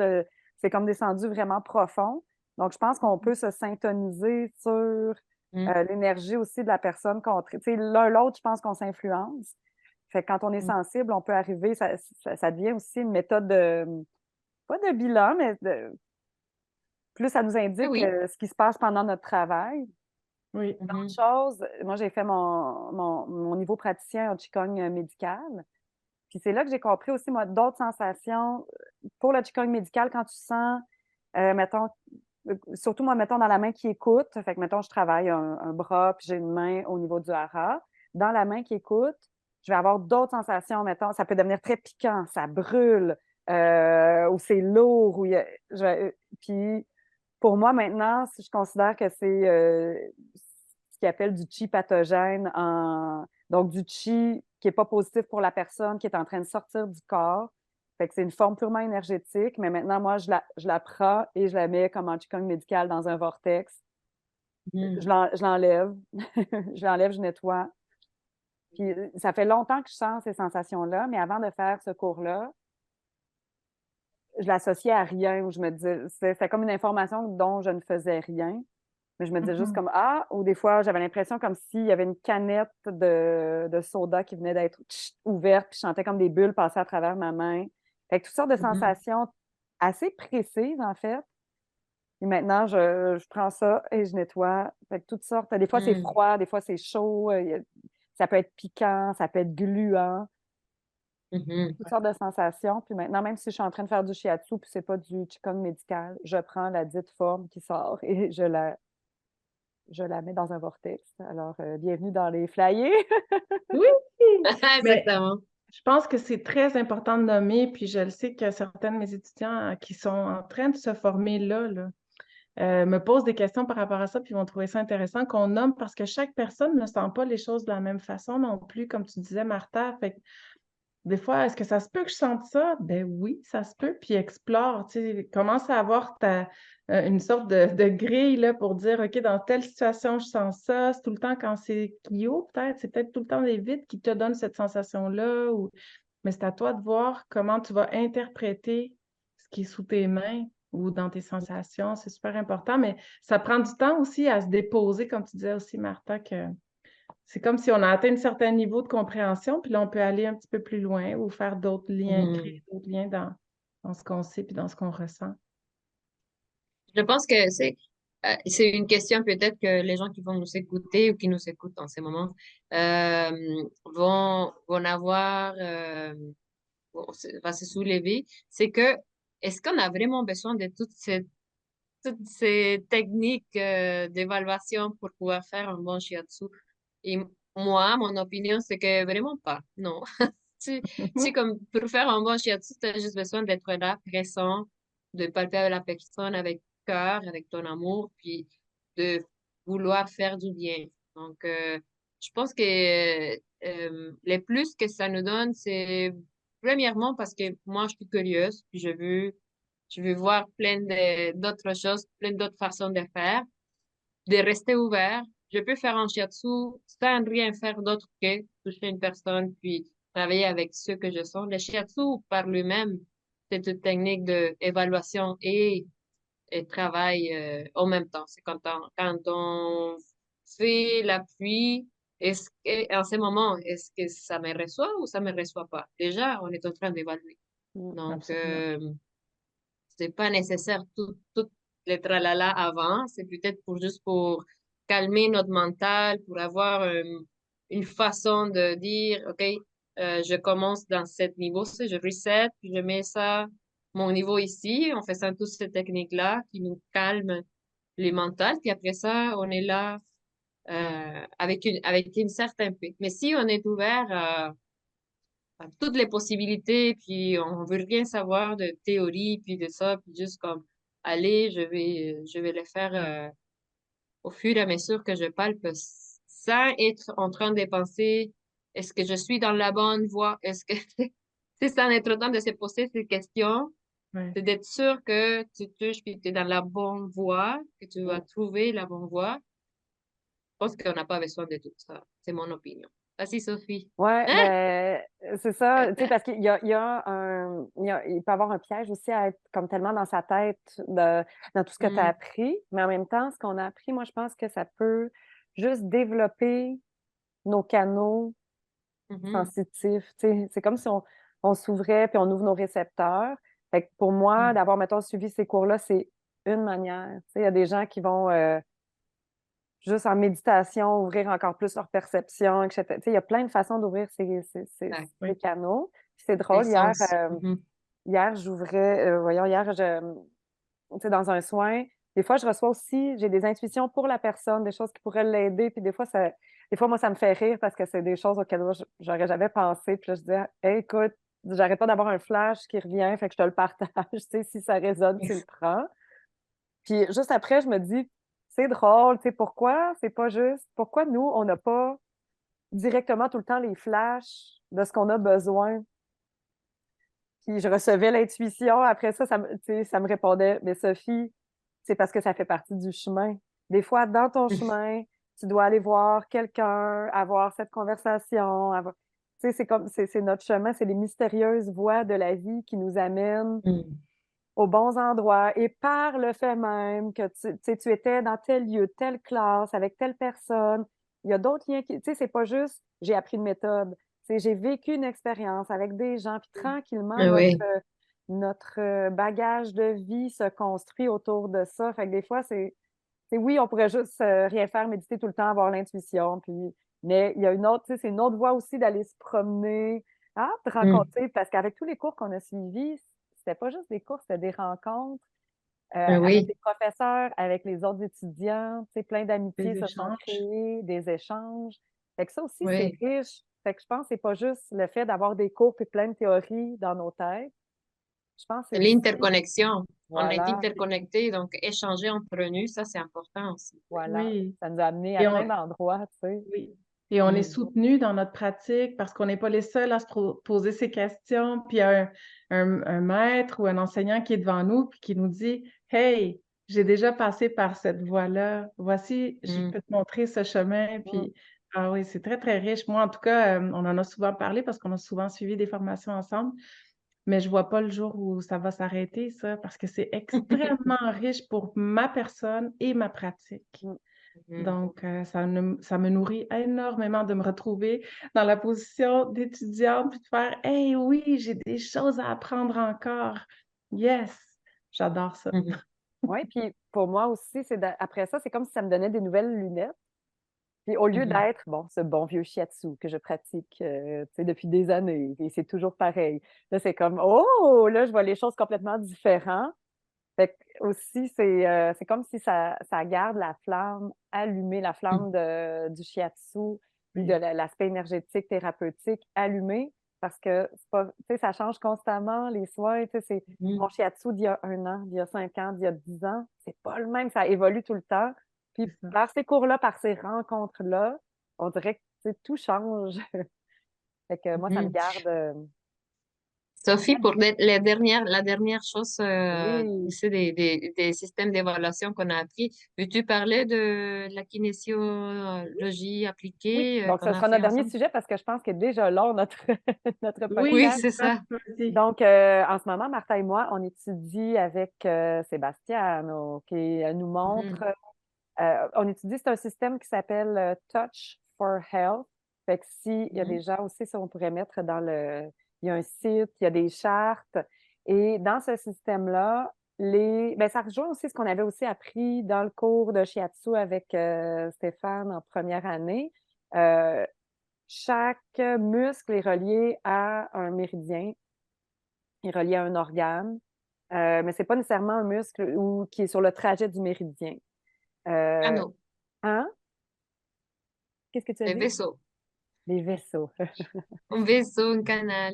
c'est comme descendu vraiment profond. Donc, je pense qu'on peut se syntoniser sur Mhm. l'énergie aussi de la personne qu'on traite. Tu sais, l'un l'autre, je pense qu'on s'influence. Fait que quand on est sensible, on peut arriver, ça devient aussi une méthode pas de bilan, mais plus ça nous Ah indique oui. ce qui se passe pendant notre travail. Oui. L'autre Mhm. chose, moi, j'ai fait mon niveau praticien en Qigong médical. Puis c'est là que j'ai compris aussi, moi, d'autres sensations. Pour le Qigong médical, quand tu sens, mettons, surtout moi, mettons, dans la main qui écoute, fait que, mettons, je travaille un bras, puis j'ai une main au niveau du hara. Dans la main qui écoute, je vais avoir d'autres sensations, mettons, ça peut devenir très piquant, ça brûle, ou c'est lourd, puis pour moi, maintenant, je considère que c'est ce qu'ils appellent du chi pathogène, donc du chi qui n'est pas positif pour la personne, qui est en train de sortir du corps. Fait que c'est une forme purement énergétique, mais maintenant, moi, je la prends et je la mets comme en Qigong médical dans un vortex. Mhm. Je l'enlève, je l'enlève, je nettoie. Puis ça fait longtemps que je sens ces sensations-là, mais avant de faire ce cours-là, je l'associais à rien, où je me disais, c'était comme une information dont je ne faisais rien. Mais je me disais juste Mhm. comme ah, ou des fois, j'avais l'impression comme s'il y avait une canette de soda qui venait d'être ouverte, puis je sentais comme des bulles passer à travers ma main. Fait que toutes sortes de Mhm. sensations assez précises, en fait. Et maintenant, je prends ça et je nettoie. Fait que toutes sortes. Des fois, c'est Mhm. froid, des fois, c'est chaud. Ça peut être piquant, ça peut être gluant, Mhm. toutes sortes de sensations. Puis maintenant, même si je suis en train de faire du shiatsu, puis c'est pas du qigong médical, je prends la dite forme qui sort et je la mets dans un vortex. Alors, bienvenue dans les flyers. Oui, mais Exactement. je pense que c'est très important de nommer, puis je le sais que certains de mes étudiants qui sont en train de se former là, me posent des questions par rapport à ça, puis vont trouver ça intéressant qu'on nomme parce que chaque personne ne sent pas les choses de la même façon non plus, comme tu disais, Martha. Fait que des fois, est-ce que ça se peut que je sente ça? Ben oui, ça se peut, puis explore, tu sais, commence à avoir une sorte de grille là, pour dire, OK, dans telle situation, je sens ça. C'est tout le temps quand c'est Kyo, peut-être, c'est peut-être tout le temps les vides qui te donnent cette sensation-là, mais c'est à toi de voir comment tu vas interpréter ce qui est sous tes mains ou dans tes sensations. C'est super important, mais ça prend du temps aussi à se déposer, comme tu disais aussi, Martha, que c'est comme si on a atteint un certain niveau de compréhension, puis là, on peut aller un petit peu plus loin ou faire d'autres liens, Mhm. créer d'autres liens dans ce qu'on sait puis dans ce qu'on ressent. Je pense que c'est une question peut-être que les gens qui vont nous écouter ou qui nous écoutent en ce moment vont avoir va se soulever. C'est que est-ce qu'on a vraiment besoin de toutes ces techniques d'évaluation pour pouvoir faire un bon shiatsu? Et moi, mon opinion, c'est que vraiment pas. Non. Comme pour faire un bon shiatsu, tu as juste besoin d'être là, présent, de palper la personne avec cœur, avec ton amour, puis de vouloir faire du bien. Donc, je pense que les plus que ça nous donne, c'est premièrement parce que moi, je suis curieuse, puis je veux voir d'autres choses, plein d'autres façons de faire, de rester ouvert. Je peux faire un shiatsu sans rien faire d'autre que toucher une personne, puis travailler avec ceux que je sens. Le shiatsu, par lui-même, c'est une technique d'évaluation et travail en même temps. C'est quand on fait l'appui, en ce moment, est-ce que ça me reçoit ou ça me reçoit pas? Déjà, on est en train d'évaluer. Mm. Donc, Absolument. c'est pas nécessaire tout le tralala avant. C'est peut-être juste pour calmer notre mental, pour avoir une façon de dire, OK, je commence dans ce niveau-ci, je reset, puis je mets ça, mon niveau ici, en faisant toutes ces techniques-là qui nous calment les mentales. Puis après ça, on est là avec une certaine paix. Mais si on est ouvert à toutes les possibilités, puis on veut rien savoir de théorie, puis de ça, puis juste comme, allez, je vais le faire au fur et à mesure que je palpe, sans être en train de penser, est-ce que je suis dans la bonne voie? Est-ce que c'est sans être en train de se poser ces questions, Ouais. c'est d'être sûr que tu touches, puis tu es dans la bonne voie, que tu vas Mm. trouver la bonne voie. Je pense qu'on n'a pas besoin de tout ça. C'est mon opinion. Vas-y, Sophie. Ouais, Hein? ben, c'est ça, tu sais, parce qu'il peut y avoir un piège aussi à être comme tellement dans sa tête dans tout ce que tu as Mhm. appris, mais en même temps, ce qu'on a appris, moi, je pense que ça peut juste développer nos canaux Mhm. sensitifs, tu sais, c'est comme si on s'ouvrait puis on ouvre nos récepteurs. Fait que pour moi, Mhm. d'avoir, mettons, suivi ces cours-là, c'est une manière. Tu sais, il y a des gens qui vont juste en méditation, ouvrir encore plus leur perception, etc. Tu sais, il y a plein de façons d'ouvrir Ouais. ces canaux. Puis c'est Les drôle, sens. Mhm. hier j'ouvrais, voyons, hier, tu sais, dans un soin, des fois, je reçois aussi, j'ai des intuitions pour la personne, des choses qui pourraient l'aider, puis des fois, moi, ça me fait rire parce que c'est des choses auxquelles moi, j'aurais jamais pensé. Puis là, je dis, hey, écoute, j'arrête pas d'avoir un flash qui revient, fait que je te le partage, tu sais, si ça résonne, tu le prends. Puis juste après, je me dis, c'est drôle, tu sais, pourquoi c'est pas juste, pourquoi nous, on n'a pas directement tout le temps les flashs de ce qu'on a besoin. Puis je recevais l'intuition, après ça, tu sais, ça me répondait, mais Sophie, c'est parce que ça fait partie du chemin. Des fois, dans ton chemin, tu dois aller voir quelqu'un, avoir cette conversation, tu sais, c'est notre chemin, c'est les mystérieuses voies de la vie qui nous amènent Mhm. aux bons endroits et par le fait même que tu étais dans tel lieu, telle classe, avec telle personne. Il y a d'autres liens qui, tu sais, c'est pas juste j'ai appris une méthode, c'est j'ai vécu une expérience avec des gens, puis tranquillement, Oui, notre bagage de vie se construit autour de ça. Fait que des fois, oui, on pourrait juste rien faire, méditer tout le temps, avoir l'intuition, puis, mais il y a une autre, tu sais, c'est une autre voie aussi d'aller se promener, de mm, rencontrer, parce qu'avec tous les cours qu'on a suivis, c'était pas juste des cours, c'était des rencontres avec oui, les professeurs, avec les autres étudiants, tu sais, plein d'amitiés Des se sont échanges. créées, des échanges. Fait que ça aussi, c'est oui. riche. Fait que je pense que c'est pas juste le fait d'avoir des cours et plein de théories dans nos têtes. Je pense que c'est aussi, L'interconnexion. On est voilà, interconnectés, donc échanger entre nous, ça, c'est important aussi. voilà. Oui. Ça nous a amené à Et plein on, d'endroits, tu sais. oui. Et on est Mm, soutenu dans notre pratique parce qu'on n'est pas les seuls à poser ces questions. Puis il y a un maître ou un enseignant qui est devant nous puis qui nous dit, Hey, j'ai déjà passé par cette voie-là. Voici, je mm, peux te montrer ce chemin. Mm. Puis, ah oui, c'est très, très riche. Moi, en tout cas, on en a souvent parlé parce qu'on a souvent suivi des formations ensemble. Mais je vois pas le jour où ça va s'arrêter, ça, parce que c'est extrêmement riche pour ma personne et ma pratique. Mm. mm. Donc, ça me nourrit énormément de me retrouver dans la position d'étudiante puis de faire Hey, oui, j'ai des choses à apprendre encore. Yes, j'adore ça. Mhm. Oui, puis pour moi aussi, après ça, c'est comme si ça me donnait des nouvelles lunettes. Puis au lieu Mhm. d'être, bon, ce bon vieux shiatsu que je pratique, tu sais, depuis des années, et c'est toujours pareil. Là, c'est comme, oh, là, je vois les choses complètement différentes. Fait que aussi, c'est comme si ça garde la flamme allumée, la flamme du shiatsu, puis de Oui. l'aspect énergétique, thérapeutique allumé, parce que c'est pas, tu sais, ça change constamment, les soins, tu sais, c'est Mhm. mon shiatsu d'il y a 1 an, d'il y a 5 ans, d'il y a 10 ans, c'est pas le même, ça évolue tout le temps. Puis C'est ça. par ces cours-là, par ces rencontres-là, on dirait que tu sais, tout change. Fait que moi, ça me Mhm. garde Sophie, pour la dernière chose oui. ici des systèmes d'évaluation qu'on a appris, veux-tu parler de la kinésiologie Oui, appliquée donc qu'on ce a sera fait notre dernier ensemble? sujet parce que je pense que déjà long notre, notre Oui, Oui, podcast. c'est c'est ça, ça. vas-y. Donc, en ce moment, Martha et moi, on étudie avec Sébastiano qui nous montre, Mhm. on étudie, c'est un système qui s'appelle Touch for Health. Fait que s'il y a des Mhm. gens aussi, ça, on pourrait mettre dans il y a un site, il y a des chartes. Et dans ce système-là, ça rejoint aussi ce qu'on avait aussi appris dans le cours de Shiatsu avec Stéphane en première année. Euh, Chaque muscle est relié à un méridien, est relié à un organe, mais ce n'est pas nécessairement un muscle qui est sur le trajet du méridien. Ah Euh, non, hein? Qu'est-ce que tu as un dit? vaisseau. Les vaisseaux. Un vaisseau, un canal.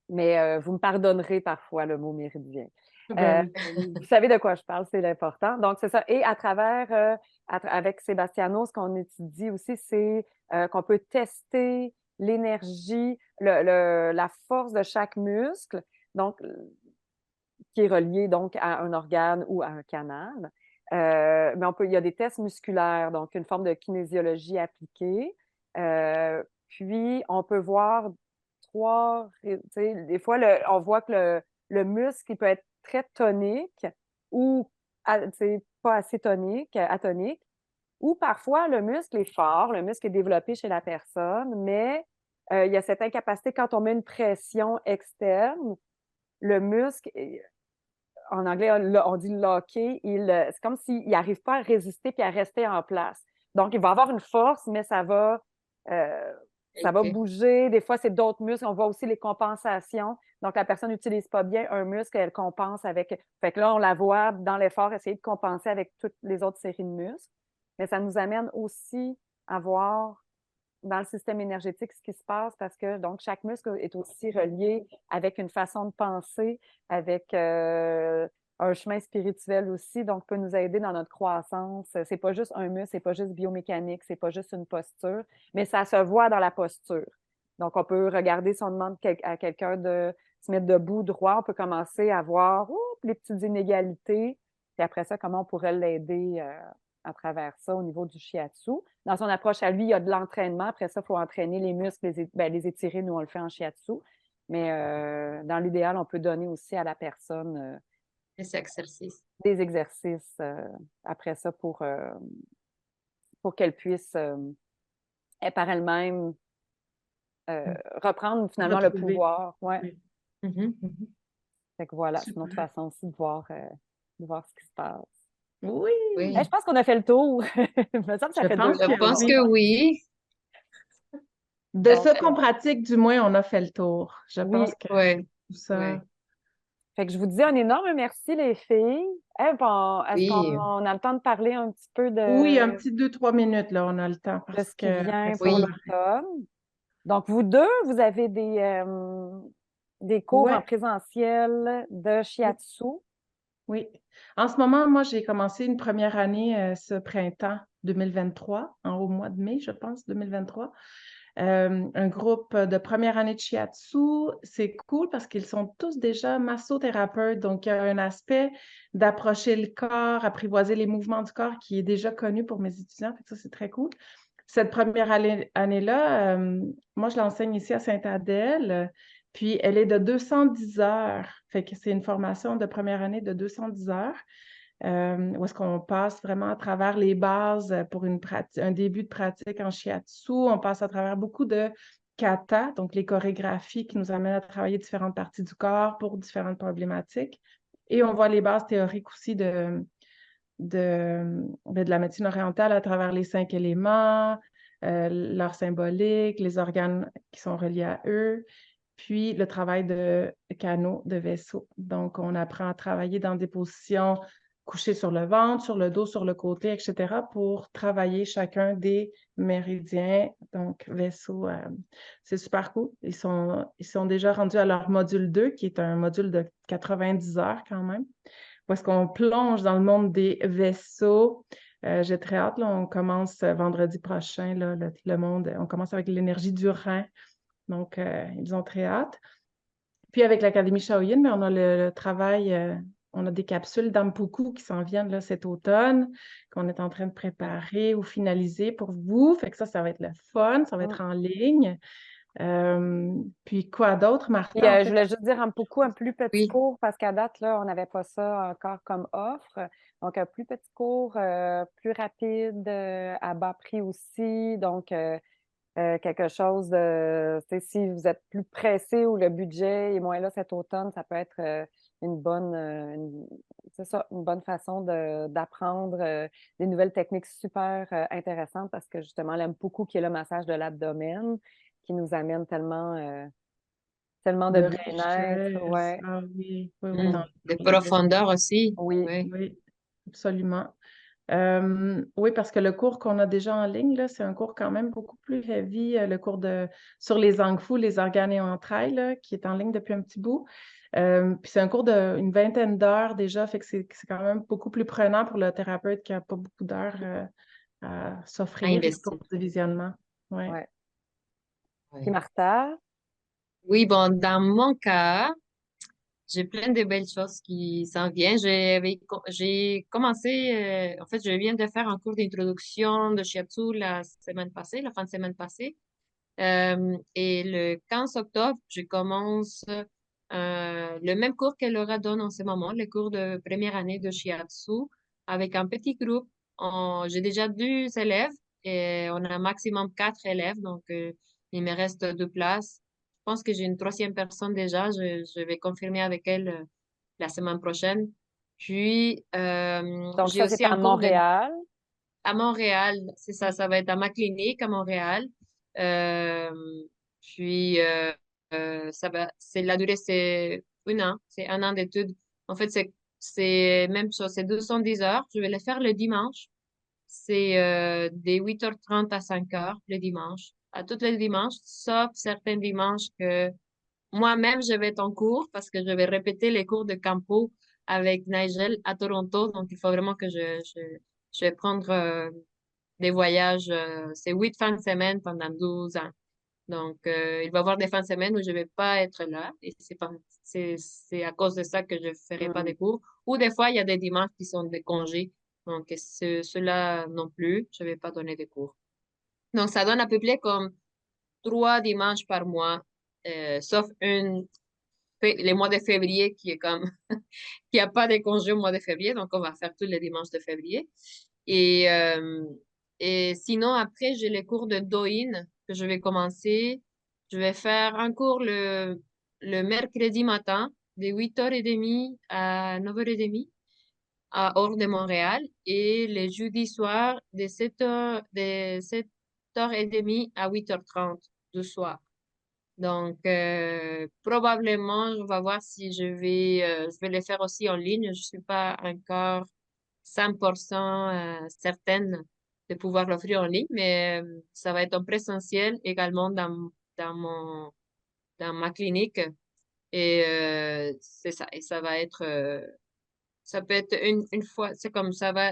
Mais vous me pardonnerez parfois le mot méridien. Ben oui. Vous savez de quoi je parle, c'est l'important. Donc, c'est ça. Et à travers, avec Sébastiano, ce qu'on étudie aussi, c'est qu'on peut tester l'énergie, la force de chaque muscle, donc, qui est relié donc à un organe ou à un canal. Mais il y a des tests musculaires, donc une forme de kinésiologie appliquée. Puis, on peut voir des fois, on voit que le muscle il peut être très tonique ou pas assez tonique, atonique, ou parfois le muscle est fort, le muscle est développé chez la personne, mais il y a cette incapacité quand on met une pression externe, le muscle, en anglais, on dit locker, c'est comme s'il n'arrive pas à résister puis à rester en place. Donc, il va avoir une force, mais ça va OK. bouger. Des fois, c'est d'autres muscles. On voit aussi les compensations. Donc, la personne n'utilise pas bien un muscle, elle compense avec. Fait que là, on la voit dans l'effort essayer de compenser avec toutes les autres séries de muscles. Mais ça nous amène aussi à voir dans le système énergétique ce qui se passe parce que donc chaque muscle est aussi relié avec une façon de penser, avec un chemin spirituel aussi, donc peut nous aider dans notre croissance. C'est pas juste un muscle, c'est pas juste biomécanique, c'est pas juste une posture, mais ça se voit dans la posture. Donc, on peut regarder si on demande à quelqu'un de se mettre debout, droit, on peut commencer à voir les petites inégalités, puis après ça, comment on pourrait l'aider à travers ça au niveau du shiatsu. Dans son approche à lui, il y a de l'entraînement. Après ça, il faut entraîner les muscles, les étirer. Nous, on le fait en shiatsu. Mais dans l'idéal, on peut donner aussi à la personne Les exercices. des exercices après ça pour qu'elle puisse, par elle-même, reprendre finalement le Retrouver. pouvoir. Ouais. Oui. Mhm. Fait que voilà, c'est une autre Super. façon aussi de voir ce qui se passe. Oui, Oui, Je pense qu'on a fait le tour. Il me semble que ça je fait deux pense je fois que qu'on pense oui. que oui. De Donc, ce qu'on pratique, du moins, on a fait le tour. Je oui. pense que Oui, tout ça. oui, Fait que je vous dis un énorme merci, les filles. Est-ce oui, qu'on a le temps de parler un petit peu Oui, un petit 2-3 minutes, là, on a le temps de parce ce qui que après vient ça, pour on oui. l'automne? Donc, vous deux, vous avez des cours en Ouais, présentiel de oui, shiatsu. oui. En ce moment, moi, j'ai commencé une première année ce printemps 2023, au mois de mai, je pense, 2023. Un groupe de première année de shiatsu, c'est cool parce qu'ils sont tous déjà massothérapeutes, donc il y a un aspect d'approcher le corps, apprivoiser les mouvements du corps qui est déjà connu pour mes étudiants, fait que ça, c'est très cool. Cette première année-là, moi, je l'enseigne ici à Sainte-Adèle, puis elle est de 210 heures, fait que c'est une formation de première année de 210 heures, où est-ce qu'on passe vraiment à travers les bases pour un début de pratique en shiatsu. On passe à travers beaucoup de kata, donc les chorégraphies qui nous amènent à travailler différentes parties du corps pour différentes problématiques. Et on voit les bases théoriques aussi de la médecine orientale à travers les 5 éléments, leur symbolique, les organes qui sont reliés à eux, puis le travail de canaux, de vaisseaux. Donc, on apprend à travailler dans des positions couchées sur le ventre, sur le dos, sur le côté, etc., pour travailler chacun des méridiens, donc vaisseaux. C'est super cool. Ils sont déjà rendus à leur module 2, qui est un module de 90 heures quand même, où est-ce qu'on plonge dans le monde des vaisseaux. J'ai très hâte, là, on commence vendredi prochain, là, le monde, on commence avec l'énergie du rein. Donc, ils ont très hâte. Puis avec l'Académie Shaoyin, mais on a le travail, on a des capsules d'Ampuku qui s'en viennent là, cet automne, qu'on est en train de préparer ou finaliser pour vous. Fait que ça va être le fun, ça va être Mm. en ligne. Puis quoi d'autre, Puis, Martha? En je fait, voulais juste dire un plus petit Oui, cours, parce qu'à date, là, on n'avait pas ça encore comme offre. Donc, un plus petit cours, plus rapide, à bas prix aussi. Donc, quelque chose de, tu sais, si vous êtes plus pressé ou le budget est moins là cet automne, ça peut être une bonne, c'est ça, une bonne façon d'apprendre des nouvelles techniques super intéressantes, parce que justement, elle aime beaucoup qui est le massage de l'abdomen qui nous amène tellement de de bien-être. richesse. Ouais. Ah oui, oui, oui, Mm. dans de le reste. profondeur aussi. Oui. Oui. Oui, absolument. Oui, parce que le cours qu'on a déjà en ligne, là, c'est un cours quand même beaucoup plus heavy, le cours sur les angfu, les organes et entrailles, là, qui est en ligne depuis un petit bout. Puis c'est un cours d'une vingtaine d'heures déjà, fait que c'est quand même beaucoup plus prenant pour le thérapeute qui n'a pas beaucoup d'heures à À s'offrir là, pour investir. du visionnement. Ouais. Ouais. Puis Oui. Martha, Oui, bon, dans mon cas, j'ai plein de belles choses qui s'en viennent. J'ai commencé, en fait, je viens de faire un cours d'introduction de shiatsu la semaine passée, la fin de semaine passée. Et le 15 octobre, je commence le même cours que Laura donne en ce moment, le cours de première année de shiatsu, avec un petit groupe. J'ai déjà 2 élèves et on a un maximum 4 élèves, donc il me reste 2 places. Je pense que j'ai une troisième personne déjà. Je vais confirmer avec elle la semaine prochaine. Puis, donc j'ai ça, aussi c'est à un cours Montréal. à Montréal. C'est ça, ça va être à ma clinique à Montréal. Euh, puis, la durée, c'est 1 an. C'est 1 an d'études. En fait, c'est même chose. C'est 210 heures. Je vais le faire le dimanche. C'est de 8h30 à 5h le dimanche. À tous les dimanches, sauf certains dimanches que moi-même, je vais être en cours parce que je vais répéter les cours de Campo avec Nigel à Toronto. Donc, il faut vraiment que je vais prendre des voyages. C'est 8 fins de semaine pendant 12 ans. Donc, il va y avoir des fins de semaine où je vais pas être là. Et c'est à cause de ça que je ferai pas Mm. des cours. Ou des fois, il y a des dimanches qui sont des congés. Donc, ceux-là non plus, je vais pas donner des cours. Donc, ça donne à peu près comme 3 dimanches par mois sauf les mois de février qui est comme, qui a pas de congé au mois de février, donc on va faire tous les dimanches de février. Et, euh, et sinon, après, j'ai les cours de Douyin que je vais commencer. Je vais faire un cours le mercredi matin, de 8h30 à 9h30 à hors de Montréal, et le jeudi soir, de 7h30 à 8h30 du soir. Donc, probablement, on va voir si je vais les faire aussi en ligne. Je suis pas encore 100% certaine de pouvoir l'offrir en ligne, mais ça va être en présentiel également dans dans ma clinique. Et c'est ça. Et ça va être, ça peut être une fois, c'est comme ça va,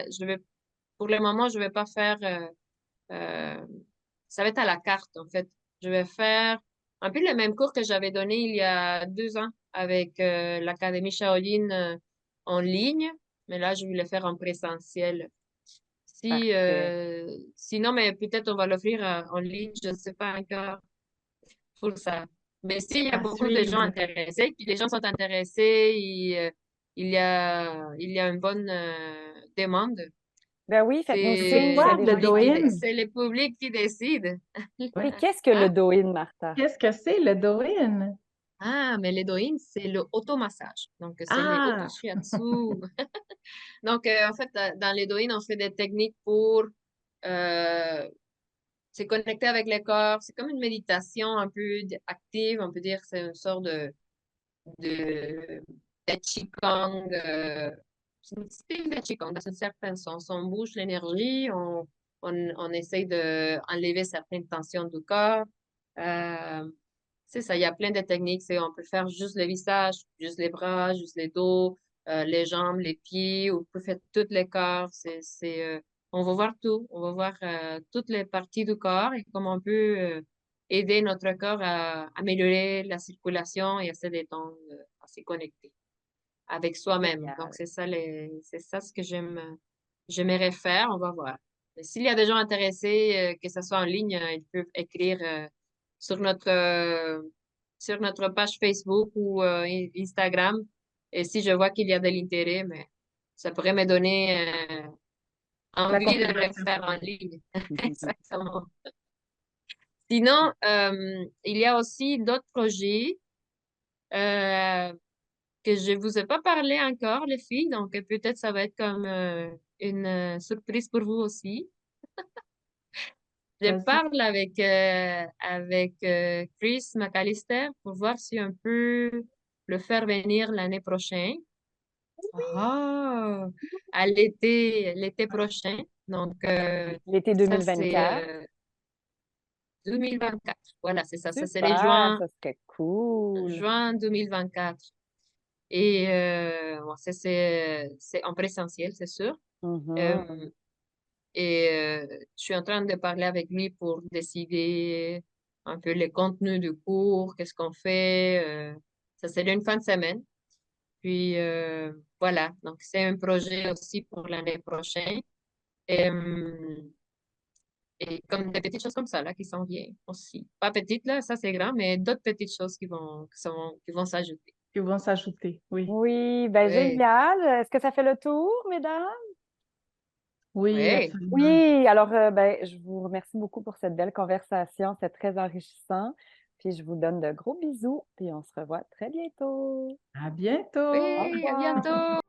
pour le moment, je vais pas faire, euh, ça va être à la carte, en fait. Je vais faire un peu le même cours que j'avais donné il y a 2 ans avec l'Académie Shaolin en ligne, mais là, je vais le faire en présentiel. Parfait. Sinon, mais peut-être on va l'offrir en ligne, je ne sais pas encore pour ça. Mais s'il y a À beaucoup de gens suivre. intéressés, puis les gens sont intéressés, il y a une bonne demande. Ben oui, faites-nous C'est signe s'il y a quoi des le gens qui sont Douyin? intéressés. C'est le public qui décide. Oui, qu'est-ce que le Hein? Douyin, Martha? Qu'est-ce que c'est le Douyin? Ah, mais le Douyin, c'est le automassage. Donc, c'est les Ah, auto-shiatsu. Donc, en fait, dans les Douyin, on fait des techniques pour euh, se connecter avec le corps. C'est comme une méditation un peu active. On peut dire que c'est une sorte de, de Qigong. C'est un style de Qigong dans un certain sens. On bouge l'énergie, on essaye d'enlever certaines tensions du corps. Euh, c'est ça, il y a plein de techniques. On peut faire juste le visage, juste les bras, juste les dos, les jambes, les pieds, ou on peut faire tous les corps. On va voir tout. On va voir toutes les parties du corps et comment on peut aider notre corps à améliorer la circulation et à se détendre, à se connecter avec soi-même. Donc, Génial. c'est ça ce que j'aimerais faire. On va voir. Mais s'il y a des gens intéressés, que ce soit en ligne, ils peuvent écrire sur sur notre page Facebook ou Instagram. Et si je vois qu'il y a de l'intérêt, mais ça pourrait me donner la envie de le confirmation. faire en ligne. Exactement. Sinon, il y a aussi d'autres projets euh, que je vous ai pas parlé encore, les filles. Donc, peut-être ça va être comme une surprise pour vous aussi. Je Vas-y. parle avec Chris McAllister pour voir si on peut le faire venir l'année prochaine. Ah, à l'été prochain. Donc, L'été ça, 2024. 2024. Voilà, c'est ça. Ça serait Super, ça serait cool. juin 2024. Et bon, ça, c'est en présentiel, c'est sûr. Mhm. Euh, et je suis en train de parler avec lui pour décider un peu le contenu du cours, qu'est-ce qu'on fait. Ça serait une fin de semaine. Puis voilà, donc c'est un projet aussi pour l'année prochaine. Et comme des petites choses comme ça, là, qui s'en viennent aussi. Pas petites, là, ça c'est grand, mais d'autres petites choses qui vont s'ajouter. Qui vont s'ajouter. Oui. Oui, ben Oui, génial. Est-ce que ça fait le tour, mesdames? Oui, oui. absolument. Oui, alors ben, je vous remercie beaucoup pour cette belle conversation. C'est très enrichissant. Puis je vous donne de gros bisous. Puis on se revoit très bientôt. À bientôt. Au Oui, à revoir. bientôt!